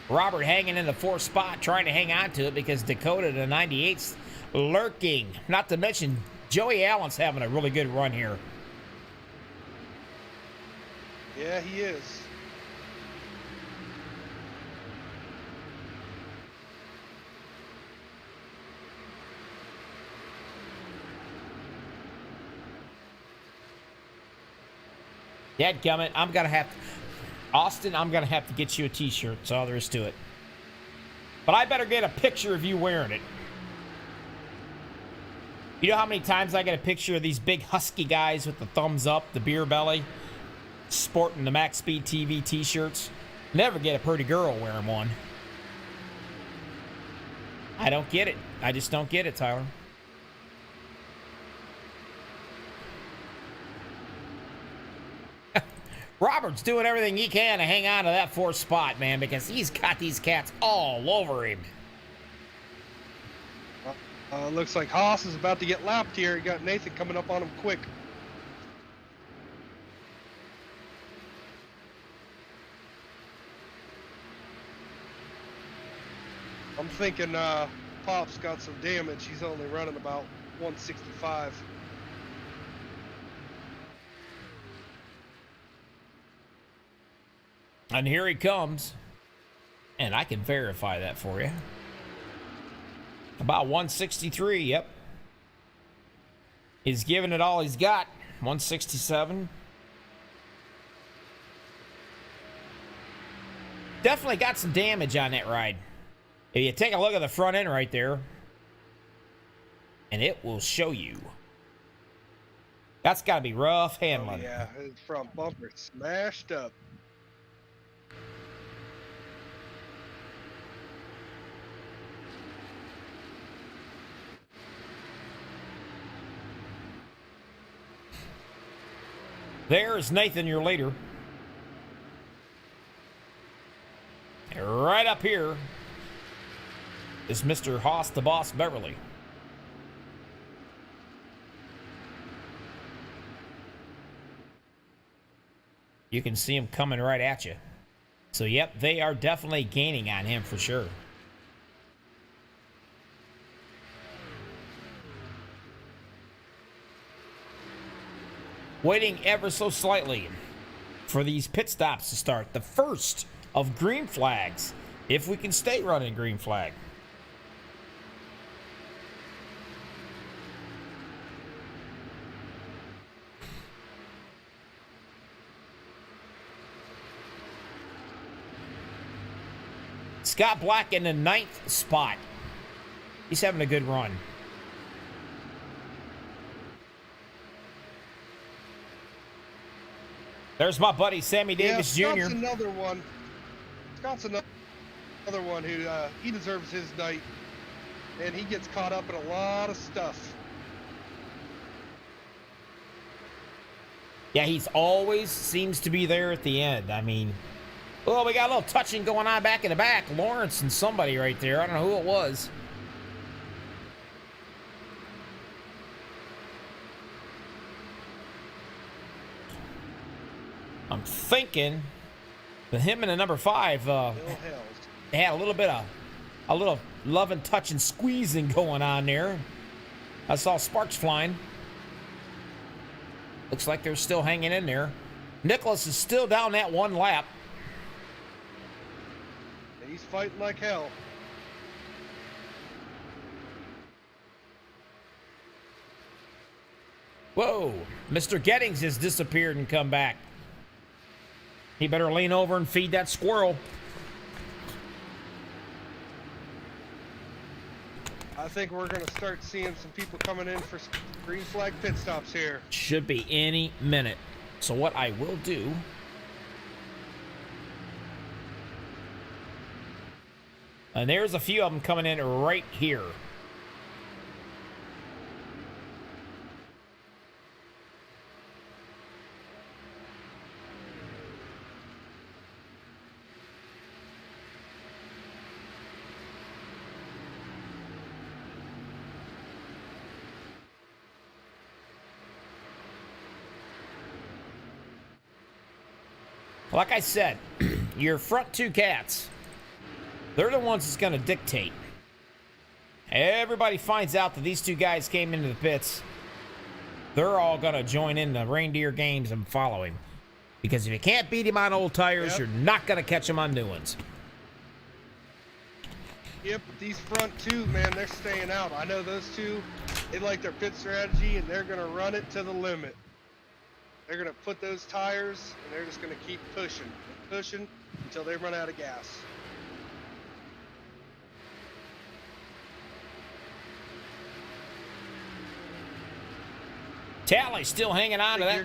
Robert hanging in the 4th spot, trying to hang on to it because Dakota, the 98's, lurking. Not to mention, Joey Allen's having a really good run here. Yeah, he is. Dadgummit, I'm going to have to... Austin, I'm going to have to get you a T-shirt. That's all there is to it. But I better get a picture of you wearing it. You know how many times I get a picture of these big husky guys with the thumbs up, the beer belly, sporting the MaxspeedTV T-shirts? Never get a pretty girl wearing one. I don't get it. I just don't get it, Tyler. Robert's doing everything he can to hang on to that 4th spot, man, because he's got these cats all over him. Looks like Haas is about to get lapped here. He got Nathan coming up on him quick. I'm thinking Pop's got some damage. He's only running about 165. And here he comes. And I can verify that for you. About 163, yep. He's giving it all he's got. 167. Definitely got some damage on that ride. If you take a look at the front end right there, and it will show you. That's got to be rough handling. Oh, yeah, his front bumper smashed up. There's Nathan, your leader. And right up here is Mr. Haas, the Boss Beverly. You can see him coming right at you. So, yep, they are definitely gaining on him for sure. Waiting ever so slightly for these pit stops to start. The first of green flags, if we can stay running green flag. Scott Black in the 9th spot. He's having a good run. There's my buddy Sammy Davis Jr. Scott's another one. Scott's another one who he deserves his night, and he gets caught up in a lot of stuff. Yeah, he's always seems to be there at the end. I mean, well, we got a little touching going on back in the back. Lawrence and somebody right there. I don't know who it was. I'm thinking that him and the number 5, they had a little bit of, a little loving, touching, squeezing going on there. I saw sparks flying. Looks like they're still hanging in there. Nicholas is still down that 1 lap. He's fighting like hell. Whoa, Mr. Gettings has disappeared and come back. He better lean over and feed that squirrel. I think we're going to start seeing some people coming in for green flag pit stops here. Should be any minute. So what I will do... And there's a few of them coming in right here. Like I said, your front two cats, they're the ones that's going to dictate. Everybody finds out that these two guys came into the pits. They're all going to join in the reindeer games and follow him. Because if you can't beat him on old tires, you're not going to catch him on new ones. Yep, but these front two, man, they're staying out. I know those two, they like their pit strategy, and they're going to run it to the limit. They're going to put those tires, and they're just going to keep pushing until they run out of gas. Tally's still hanging on to that.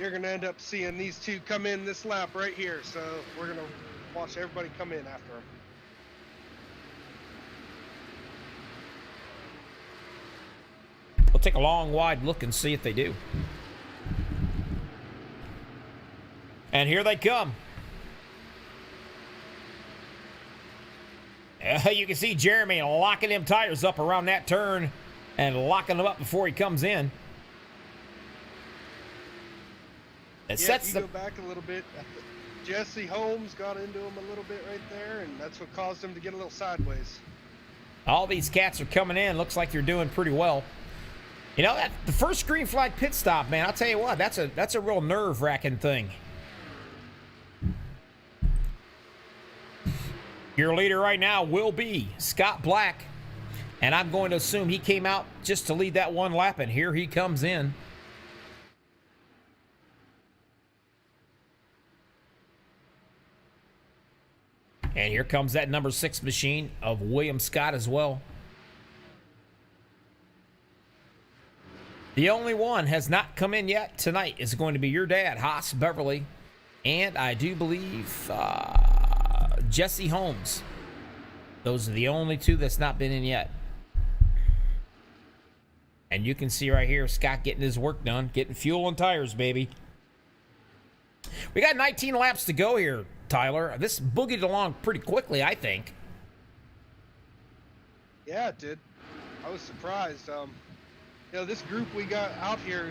You're gonna end up seeing these two come in this lap right here. So we're gonna watch everybody come in after them. We'll take a long, wide look and see if they do. And here they come. You can see Jeremy locking them tires up around that turn and locking them up before he comes in. It sets the... go back a little bit. Jesse Holmes got into him a little bit right there, and that's what caused him to get a little sideways. All these cats are coming in. Looks like they're doing pretty well. You know, that the first green flag pit stop, man, I'll tell you what, that's a real nerve-wracking thing. Your leader right now will be Scott Black, and I'm going to assume he came out just to lead that one lap, and here he comes in. And here comes that number 6 machine of William Scott as well. The only one has not come in yet tonight is going to be your dad, Haas Beverly, and I do believe Jesse Holmes. Those are the only two that's not been in yet. And you can see right here Scott getting his work done, getting fuel and tires, baby. We got 19 laps to go here, Tyler. This boogied along pretty quickly, I think. Yeah, it did. I was surprised. You know, this group we got out here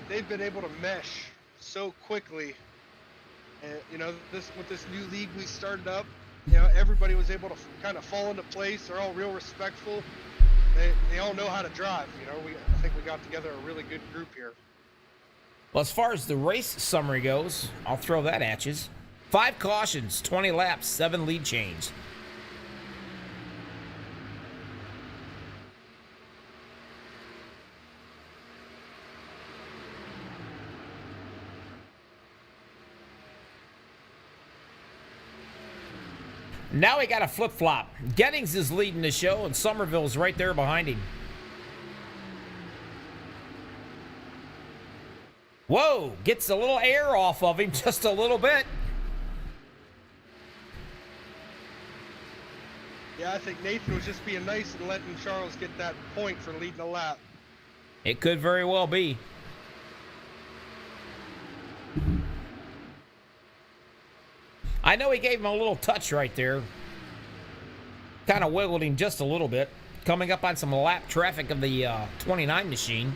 they've been able to mesh so quickly. And, you know, with this new league we started up, you know, everybody was able to kind of fall into place. They're all real respectful. They all know how to drive. You know, I think we got together a really good group here. Well, as far as the race summary goes, I'll throw that at you. 5 cautions, 20 laps, 7 lead changes. Now we got a flip-flop. Gettings is leading the show, and Somerville's right there behind him. Whoa, gets a little air off of him, just a little bit. Yeah, I think Nathan was just being nice and letting Charles get that point for leading the lap. It could very well be. I know he gave him a little touch right there. Kind of wiggled him just a little bit. Coming up on some lap traffic of the 29 machine.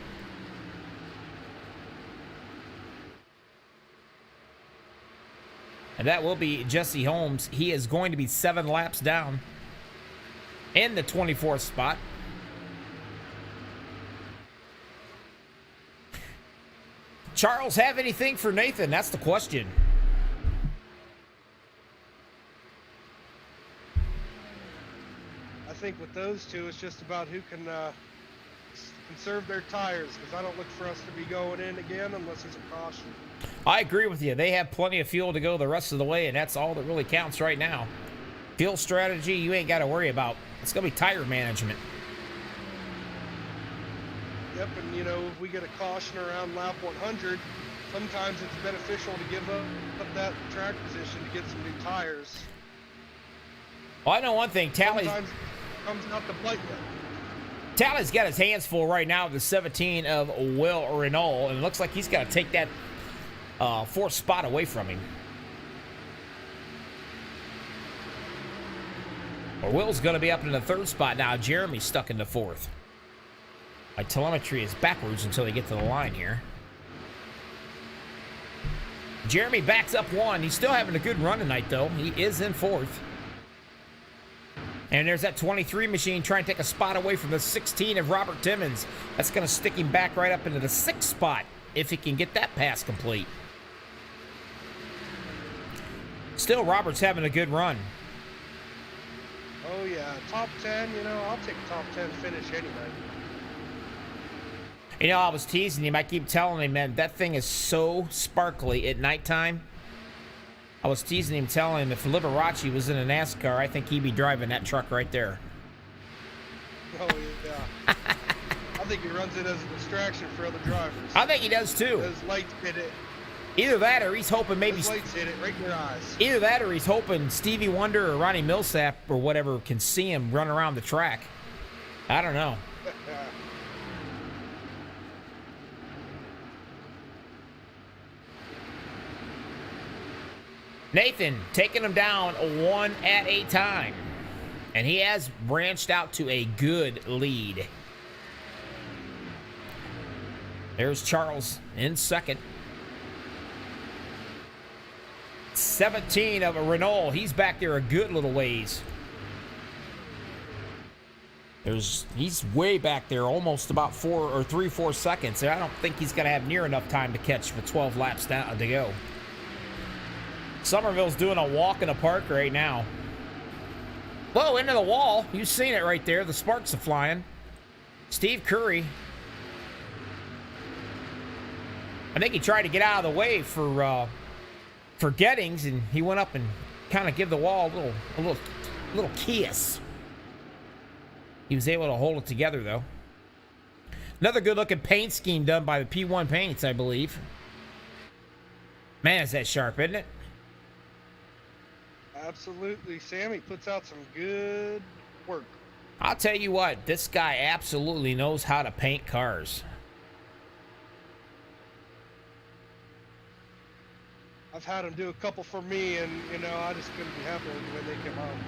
And that will be Jesse Holmes. He is going to be 7 laps down in the 24th spot. Charles, have anything for Nathan? That's the question. I think with those two, it's just about who can conserve their tires, because I don't look for us to be going in again unless there's a caution. I agree with you. They have plenty of fuel to go the rest of the way, and that's all that really counts right now. Fuel strategy, you ain't got to worry about. It's going to be tire management. Yep, and you know, if we get a caution around lap 100, sometimes it's beneficial to give up that track position to get some new tires. Well, I know one thing. Sometimes it comes out to bite you. Tally's got his hands full right now with the 17 of Will Renault, and it looks like he's got to take that fourth spot away from him. Or Will's going to be up in the third spot now. Jeremy's stuck in the fourth. My telemetry is backwards until they get to the line here. Jeremy backs up one. He's still having a good run tonight, though. He is in fourth. And there's that 23 machine trying to take a spot away from the 16 of Robert Timmons. That's going to stick him back right up into the sixth spot if he can get that pass complete. Still, Robert's having a good run. Oh, yeah. Top 10, you know, I'll take a top 10 finish anyway. You know, I was teasing him. I keep telling him, man, that thing is so sparkly at nighttime. I was teasing him, telling him if Liberace was in a NASCAR, I think he'd be driving that truck right there. Oh, yeah. I think he runs it as a distraction for other drivers. I think he does, too. Those lights hit it. Either that or he's hoping maybe... Those lights hit it right in your eyes. Either that or he's hoping Stevie Wonder or Ronnie Millsap or whatever can see him run around the track. I don't know. Nathan taking him down one at a time. And he has branched out to a good lead. There's Charles in second. 17 of a Renault. He's back there a good little ways. He's way back there, almost about 3-4 seconds. I don't think he's going to have near enough time to catch with 12 laps down to go. Somerville's doing a walk in the park right now. Whoa, into the wall. You've seen it right there. The sparks are flying. Steve Curry. I think he tried to get out of the way for Gettings, and he went up and kind of give the wall a little kiss. He was able to hold it together, though. Another good-looking paint scheme done by the P1 Paints, I believe. Man, is that sharp, isn't it? Absolutely. Sammy puts out some good work. I'll tell you what, this guy absolutely knows how to paint cars. I've had him do a couple for me, and, you know, I just couldn't be happier when they came home.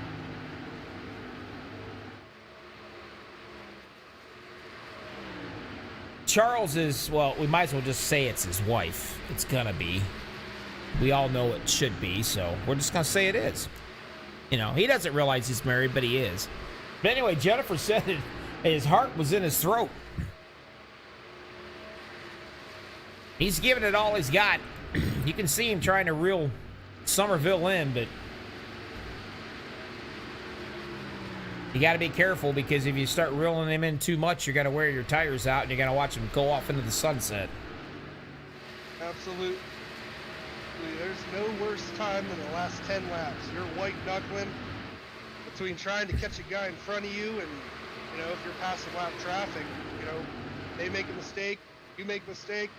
Charles is, well, we might as well just say it's his wife. It's gonna be. We all know it should be, so we're just gonna say it is. You know, he doesn't realize he's married, but he is. But anyway, Jennifer said that his heart was in his throat. He's giving it all he's got. You can see him trying to reel Somerville in, but you got to be careful, because if you start reeling him in too much, you're going to wear your tires out and you're going to watch him go off into the sunset. Absolutely. There's no worse time than the last 10 laps. You're white knuckling between trying to catch a guy in front of you and, you know, if you're passing lap traffic, you know, they make a mistake, you make a mistake.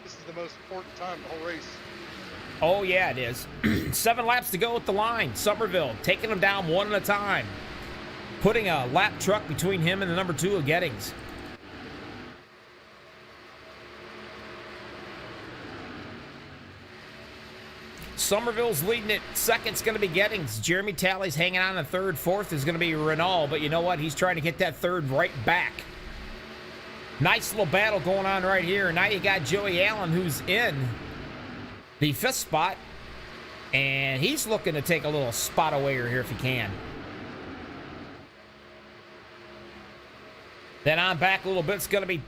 This is the most important time of the whole race. Oh, yeah, it is. 7 laps to go at the line. Somerville taking them down one at a time. Putting a lap truck between him and the number 2 of Gettings. Somerville's leading it. Second's going to be Gettings. Jeremy Talley's hanging on in third. Fourth is going to be Renault. But you know what? He's trying to get that third right back. Nice little battle going on right here. Now you got Joey Allen, who's in the 5th spot. And he's looking to take a little spot away here if he can. Then on back a little bit, it's going to be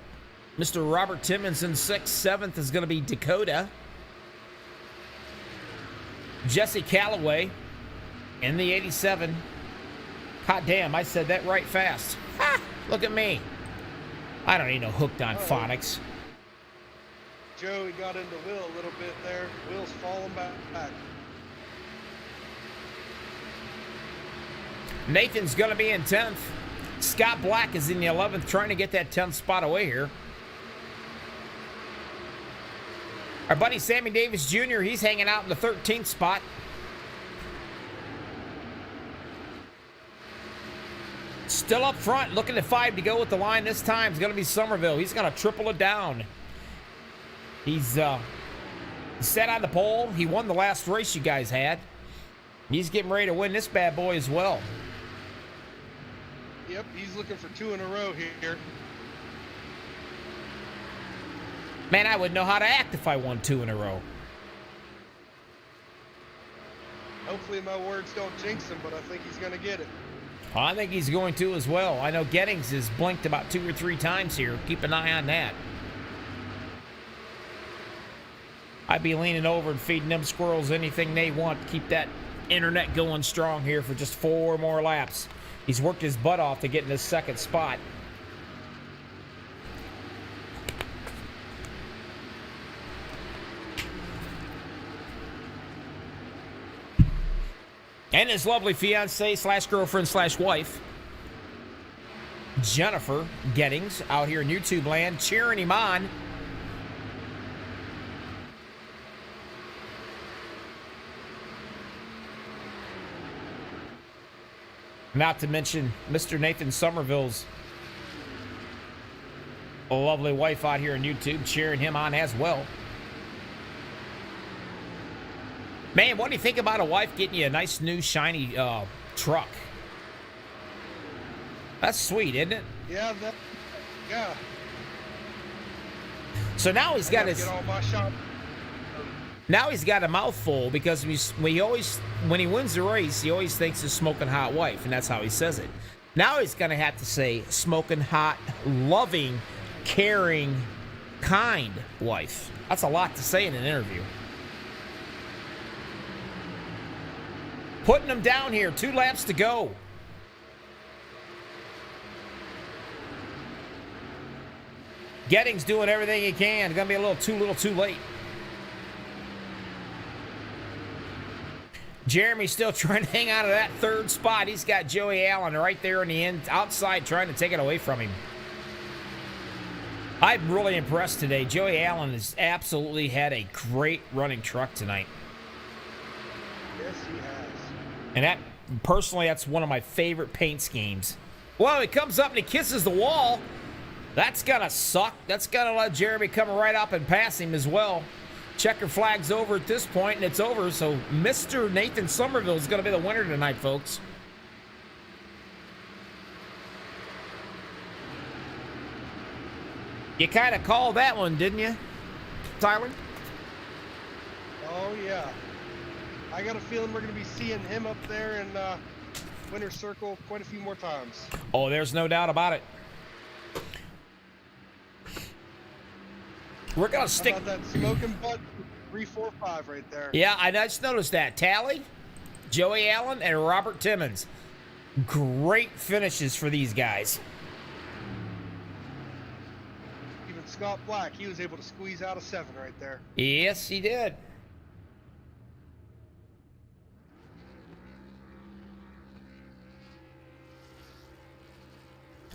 Mr. Robert Timmons in 6th. 7th is going to be Dakota. Jesse Calloway in the 87. Hot damn, I said that right fast. Ha! Look at me. I don't need no hooked on phonics. Joey got into Will a little bit there. Will's falling back. Nathan's going to be in 10th. Scott Black is in the 11th, trying to get that 10th spot away here. Our buddy Sammy Davis Jr., he's hanging out in the 13th spot. Still up front, looking at 5 to go with the line this time. It's going to be Somerville. He's going to triple it down. He's set on the pole. He won the last race you guys had. He's getting ready to win this bad boy as well. Yep, he's looking for 2 in a row here. Man, I wouldn't know how to act if I won 2 in a row. Hopefully my words don't jinx him, but I think he's going to get it. I think he's going to as well. I know Gettings has blinked about 2 or 3 times here. Keep an eye on that. I'd be leaning over and feeding them squirrels anything they want to keep that internet going strong here for just 4 more laps. He's worked his butt off to get in this 2nd spot. And his lovely fiance / girlfriend / wife, Jennifer Gettings, out here in YouTube land, cheering him on. Not to mention Mr. Nathan Somerville's lovely wife out here on YouTube, cheering him on as well. Man, what do you think about a wife getting you a nice new shiny truck? That's sweet, isn't it? Yeah, yeah. So now he's got his. Get all my shop. Now he's got a mouthful because when he wins the race, he always thinks it's smoking hot wife, and that's how he says it. Now he's gonna have to say smoking hot, loving, caring, kind wife. That's a lot to say in an interview. Putting him down here, 2 laps to go. Gettings doing everything he can. Gonna be a little too late. Jeremy's still trying to hang out of that 3rd spot. He's got Joey Allen right there in the end, outside, trying to take it away from him. I'm really impressed today. Joey Allen has absolutely had a great running truck tonight. Yes, he has. And that, personally, that's one of my favorite paint schemes. Well, he comes up and he kisses the wall. That's gonna suck. That's gonna let Jeremy come right up and pass him as well. Checker flag's over at this point, and it's over. So Mr. Nathan Somerville is gonna be the winner tonight, folks. You kind of called that one, didn't you, Tyler? Oh, yeah. I got a feeling we're going to be seeing him up there in Winner's Circle quite a few more times. Oh, there's no doubt about it. We're going to stick... How about that smoking butt 3, 4, 5 right there? Yeah, I just noticed that. Tally, Joey Allen, and Robert Timmons. Great finishes for these guys. Even Scott Black, he was able to squeeze out a 7 right there. Yes, he did.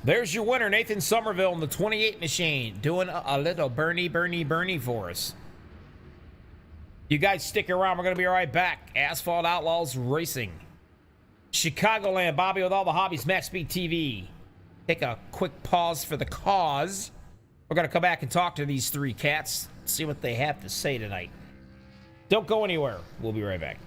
There's your winner, Nathan Somerville in the 28 machine, doing a little Bernie for us. You guys stick around. We're going to be right back. Asphalt Outlaws Racing. Chicagoland, Bobby with all the hobbies, MaxspeedTV TV. Take a quick pause for the cause. We're going to come back and talk to these 3 cats, see what they have to say tonight. Don't go anywhere. We'll be right back.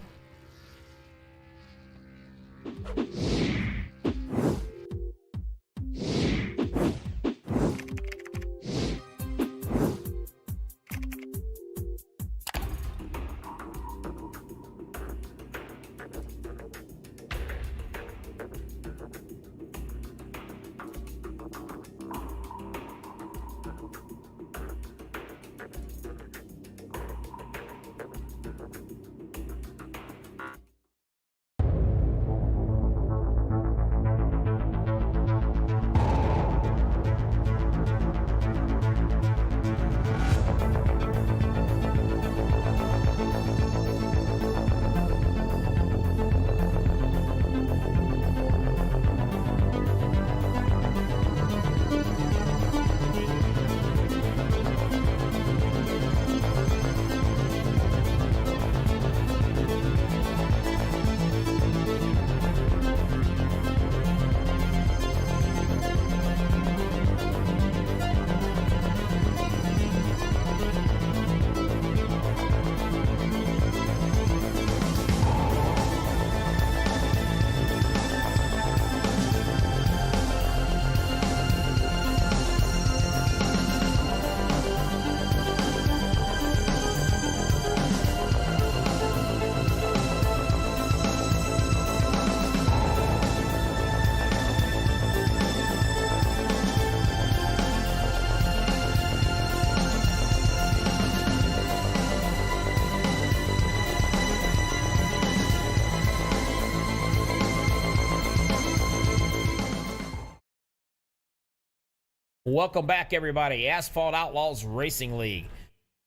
Welcome back, everybody. Asphalt Outlaws Racing League.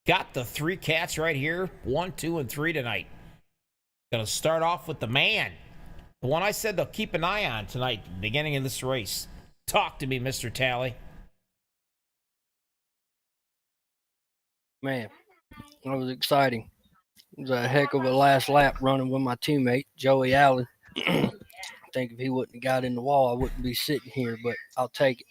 Got the 3 cats right here, 1, 2, and 3 tonight. Gonna start off with the man, the one I said to keep an eye on tonight, beginning of this race. Talk to me, Mr. Tally. Man, that was exciting. It was a heck of a last lap running with my teammate, Joey Allen. I think if he wouldn't have got in the wall, I wouldn't be sitting here, but I'll take it.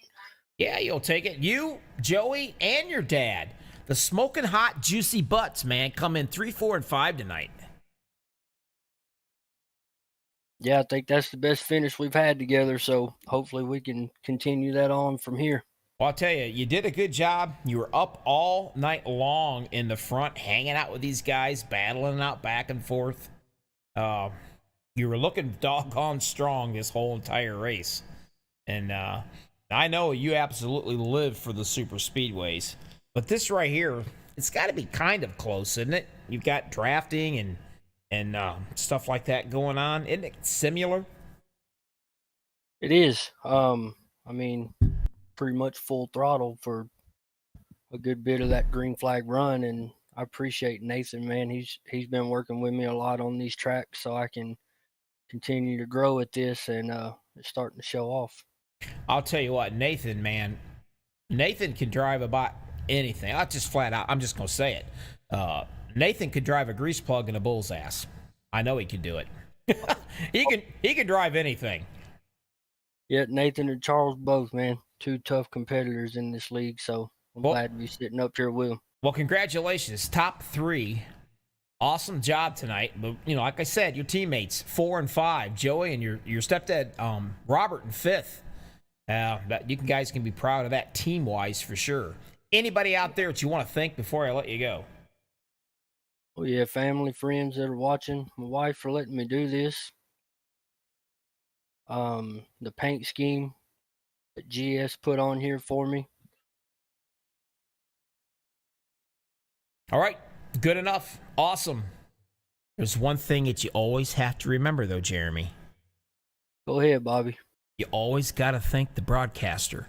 Yeah, you'll take it. You, Joey, and your dad. The smoking hot, juicy butts, man, come in 3, 4, and 5 tonight. Yeah, I think that's the best finish we've had together, so hopefully we can continue that on from here. Well, I'll tell you, you did a good job. You were up all night long in the front, hanging out with these guys, battling out back and forth. You were looking doggone strong this whole entire race. And I know you absolutely live for the super speedways. But this right here, it's got to be kind of close, isn't it? You've got drafting and stuff like that going on. Isn't it similar? It is. I mean, pretty much full throttle for a good bit of that green flag run, and I appreciate Nathan, man. He's been working with me a lot on these tracks so I can continue to grow at this, and it's starting to show off. I'll tell you what, Nathan, man, Nathan can drive about anything. I'll just flat out, I'm just going to say it. Nathan could drive a grease plug in a bull's ass. I know he can do it. he can drive anything. Yeah, Nathan and Charles both, man. 2 tough competitors in this league, so I'm glad to be sitting up here with them. Well, congratulations. Top 3. Awesome job tonight. But, you know, like I said, your teammates, 4 and 5. Joey and your stepdad, Robert, in 5th. You guys can be proud of that team-wise for sure. Anybody out there that you want to thank before I let you go? Well, yeah, family, friends that are watching, my wife for letting me do this. The paint scheme that GS put on here for me. All right, good enough. Awesome. There's one thing that you always have to remember, though, Jeremy. Go ahead, Bobby. You always got to thank the broadcaster.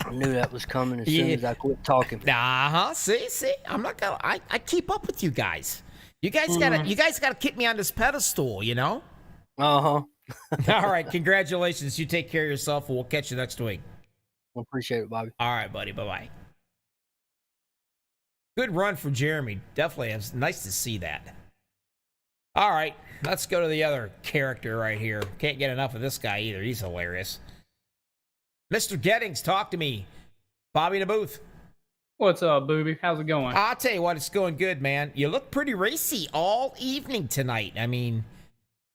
I knew that was coming as soon as I quit talking. See, I'm not gonna. I keep up with you guys. You guys gotta keep me on this pedestal, you know. All right, congratulations. You take care of yourself, and we'll catch you next week. I appreciate it, Bobby. All right, buddy. Bye bye. Good run for Jeremy. Definitely, it's nice to see that. All right, let's go to the other character right here. Can't get enough of this guy either. He's hilarious. Mr. Gettings, talk to me. Bobby in the booth. What's up, Booby? How's it going? I'll tell you what, it's going good, man. You look pretty racy all evening tonight. I mean,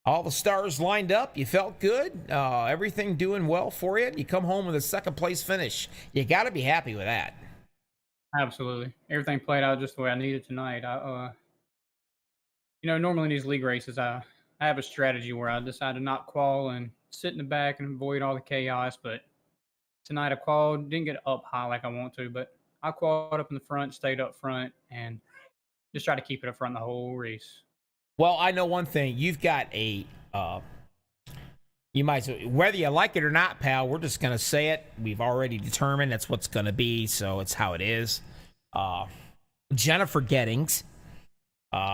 all the stars lined up. You felt good. Everything doing well for you. You come home with a 2nd place finish. You got to be happy with that. Absolutely. Everything played out just the way I needed tonight. Normally in these league races, I have a strategy where I decide to not qual and sit in the back and avoid all the chaos, but tonight I qualified, didn't get up high like I want to, but I qualified up in the front, stayed up front, and just try to keep it up front the whole race. Well, I know one thing. You've got a, you might, whether you like it or not, pal, we're just going to say it. We've already determined that's what's going to be, so it's how it is. Jennifer Gettings,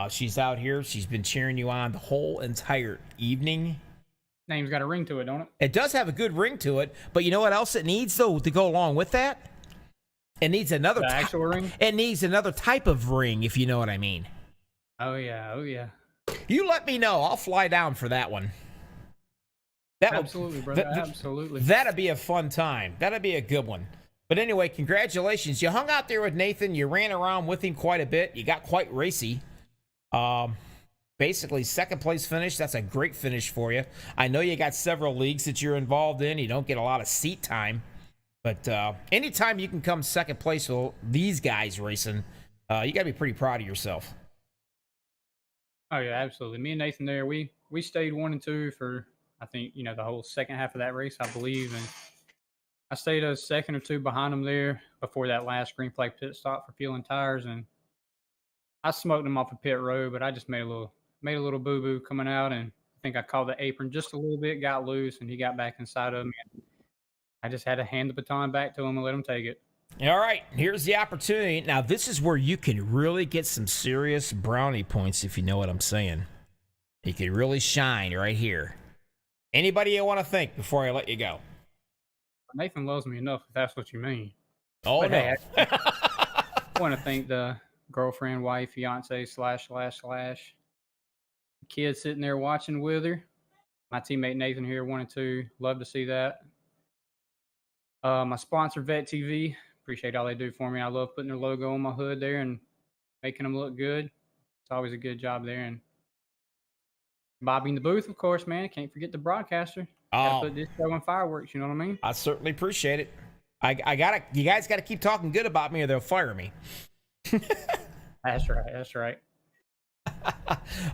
she's out here. She's been cheering you on the whole entire evening. Name's got a ring to it, don't it? It does have a good ring to it, but you know what else it needs, though, to go along with that? It needs another actual ring? It needs another type of ring, if you know what I mean. Oh, yeah. You let me know. I'll fly down for that one. Absolutely, brother. Absolutely. That'd be a fun time. That'd be a good one. But anyway, congratulations. You hung out there with Nathan. You ran around with him quite a bit. You got quite racy. Basically, 2nd place finish. That's a great finish for you. I know you got several leagues that you're involved in. You don't get a lot of seat time. But anytime you can come 2nd place with these guys racing, you got to be pretty proud of yourself. Oh, yeah, absolutely. Me and Nathan there, we stayed 1 and 2 for, I think, the whole second half of that race, I believe. And I stayed a second or two behind him there before that last green flag pit stop for fueling tires. And I smoked him off a pit road, but I just made a little boo-boo coming out. And I think I caught the apron just a little bit, got loose, and he got back inside of me. I just had to hand the baton back to him and let him take it. All right, here's the opportunity. Now, this is where you can really get some serious brownie points, if you know what I'm saying. You can really shine right here. Anybody you want to thank before I let you go? Nathan loves me enough, if that's what you mean. Oh, But no. hey, I want to thank the girlfriend, wife, fiance, / kid sitting there watching with her. My teammate Nathan here wanted to. Love to see that. My sponsor, Vet TV. Appreciate all they do for me. I love putting their logo on my hood there and making them look good. It's always a good job there. And Bobby in the booth, of course, man. Can't forget the broadcaster. Gotta put this show on fireworks, you know what I mean? I certainly appreciate it. You guys gotta keep talking good about me or they'll fire me. That's right. That's right.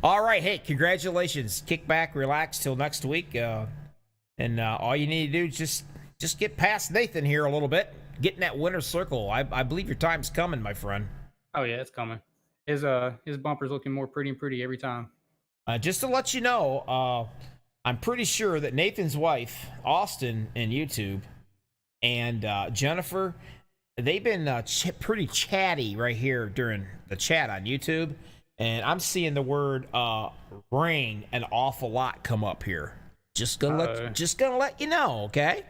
All right, hey, congratulations. Kick back, relax till next week. And all you need to do is just get past Nathan here a little bit. Get in that winner's circle. I believe your time's coming, my friend. Oh yeah, it's coming. His bumper's looking more pretty and pretty every time. Just to let you know, I'm pretty sure that Nathan's wife, Austin, in YouTube, and Jennifer, they've been pretty chatty right here during the chat on YouTube, and I'm seeing the word "ring" an awful lot come up here. Just gonna let you know, okay?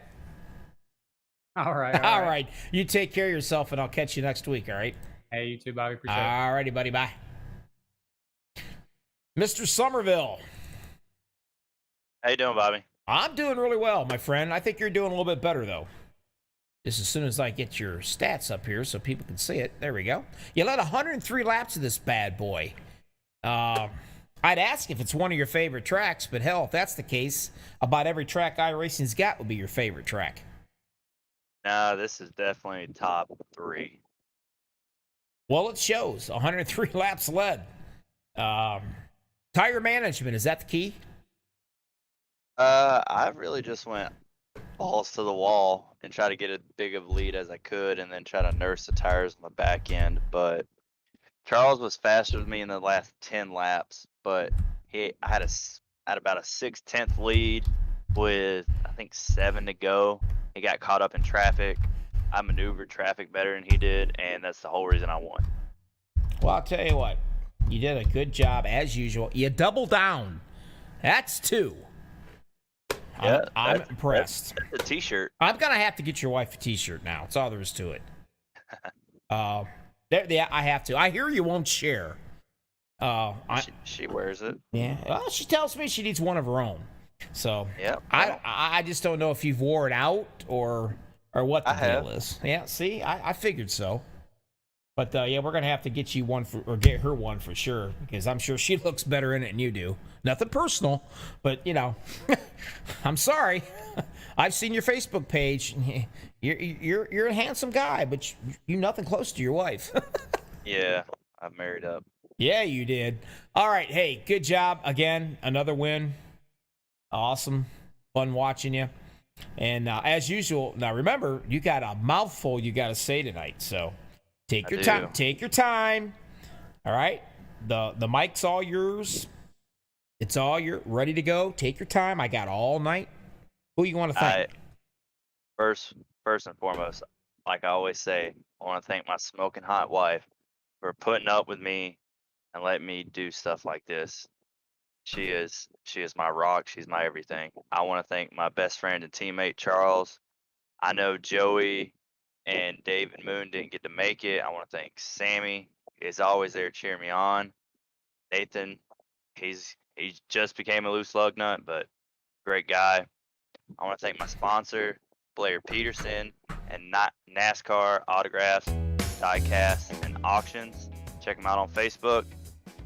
All right. All right. You take care of yourself, and I'll catch you next week. All right. Hey, you too, Bobby. Appreciate it. All righty, buddy. Bye. Mr. Somerville. How you doing, Bobby? I'm doing really well, my friend. I think you're doing a little bit better, though. Just as soon as I get your stats up here so people can see it. There we go. You led 103 laps of this bad boy. I'd ask if it's one of your favorite tracks, but hell, if that's the case, about every track iRacing's got would be your favorite track. Nah, this is definitely top 3. Well, it shows. 103 laps led. Tire management, is that the key? I really just went balls to the wall and try to get as big of a lead as I could and then try to nurse the tires on the back end. But Charles was faster than me in the last 10 laps, but I had about a 6/10 lead with, I think, 7 to go. He got caught up in traffic. I maneuvered traffic better than he did, and that's the whole reason I won. Well, I'll tell you what. You did a good job, as usual. You double down. That's 2. Yeah, I'm impressed. That's a T-shirt. I'm going to have to get your wife a T-shirt now. That's all there is to it. Yeah, I have to. I hear you won't share. She wears it. Yeah. Well, she tells me she needs one of her own. So yeah, I just don't know if you've wore it out or what the deal is. Yeah, see, I figured so. But yeah, we're gonna have to get you one or get her one for sure, because I'm sure she looks better in it than you do. Nothing personal, but you know, I'm sorry. I've seen your Facebook page. You're a handsome guy, but you're nothing close to your wife. Yeah, I've married up. Yeah, you did. All right, hey, good job again. Another win. Awesome, fun watching you. And as usual, now remember, you got a mouthful you got to say tonight, so. Take your time. Take your time. All right. The mic's all yours. It's all ready to go. Take your time. I got all night. Who you want to thank? First and foremost, like I always say, I want to thank my smoking hot wife for putting up with me and letting me do stuff like this. She is my rock. She's my everything. I want to thank my best friend and teammate, Charles. I know Joey and David Moon didn't get to make it. I want to thank Sammy. He's always there cheering me on. Nathan, he just became a loose lug nut, but great guy. I want to thank my sponsor, Blair Peterson, and NASCAR Autographs, Diecast, and Auctions. Check them out on Facebook.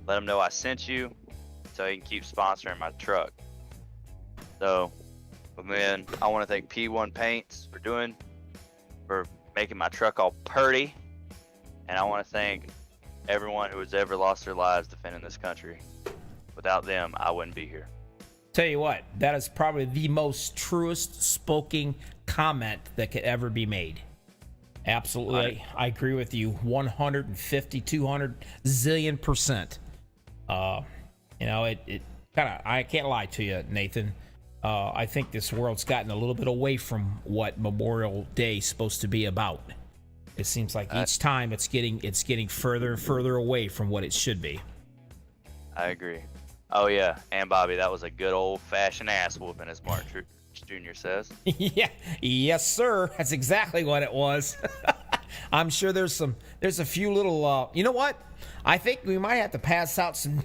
Let them know I sent you so he can keep sponsoring my truck. So, but then I want to thank P1 Paints for making my truck all purty, and I want to thank everyone who has ever lost their lives defending this country. Without them, I wouldn't be here. Tell you what, that is probably the most truest spoken comment that could ever be made. Absolutely, I agree with you 150, 200 zillion %. You know, it kind of, I can't lie to you, Nathan. I think this world's gotten a little bit away from what Memorial Day is supposed to be about. It seems like each time it's getting further and further away from what it should be. I agree. Oh yeah, and Bobby, that was a good old-fashioned ass whooping, as Mark Jr. says. Yeah, yes, sir. That's exactly what it was. I'm sure there's a few little. You know what? I think we might have to pass out some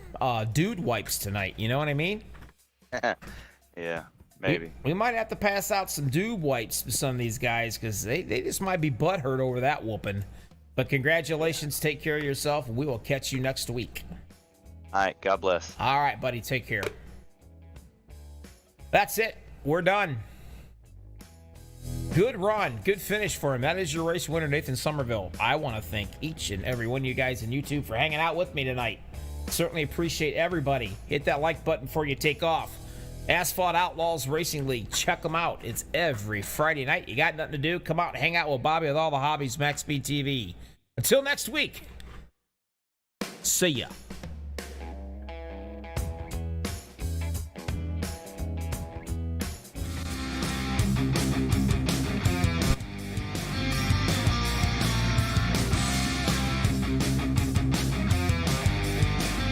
dude wipes tonight. You know what I mean? Yeah, maybe. We might have to pass out some dude wipes to some of these guys because they just might be butthurt over that whooping. But congratulations. Take care of yourself. We will catch you next week. All right, God bless. All right, buddy. Take care. That's it. We're done. Good run. Good finish for him. That is your race winner, Nathan Somerville. I want to thank each and every one of you guys on YouTube for hanging out with me tonight. Certainly appreciate everybody. Hit that like button before you take off. Asphalt Outlaws Racing League. Check them out. It's every Friday night. You got nothing to do? Come out and hang out with Bobby with all the hobbies, Max Speed TV. Until next week. See ya.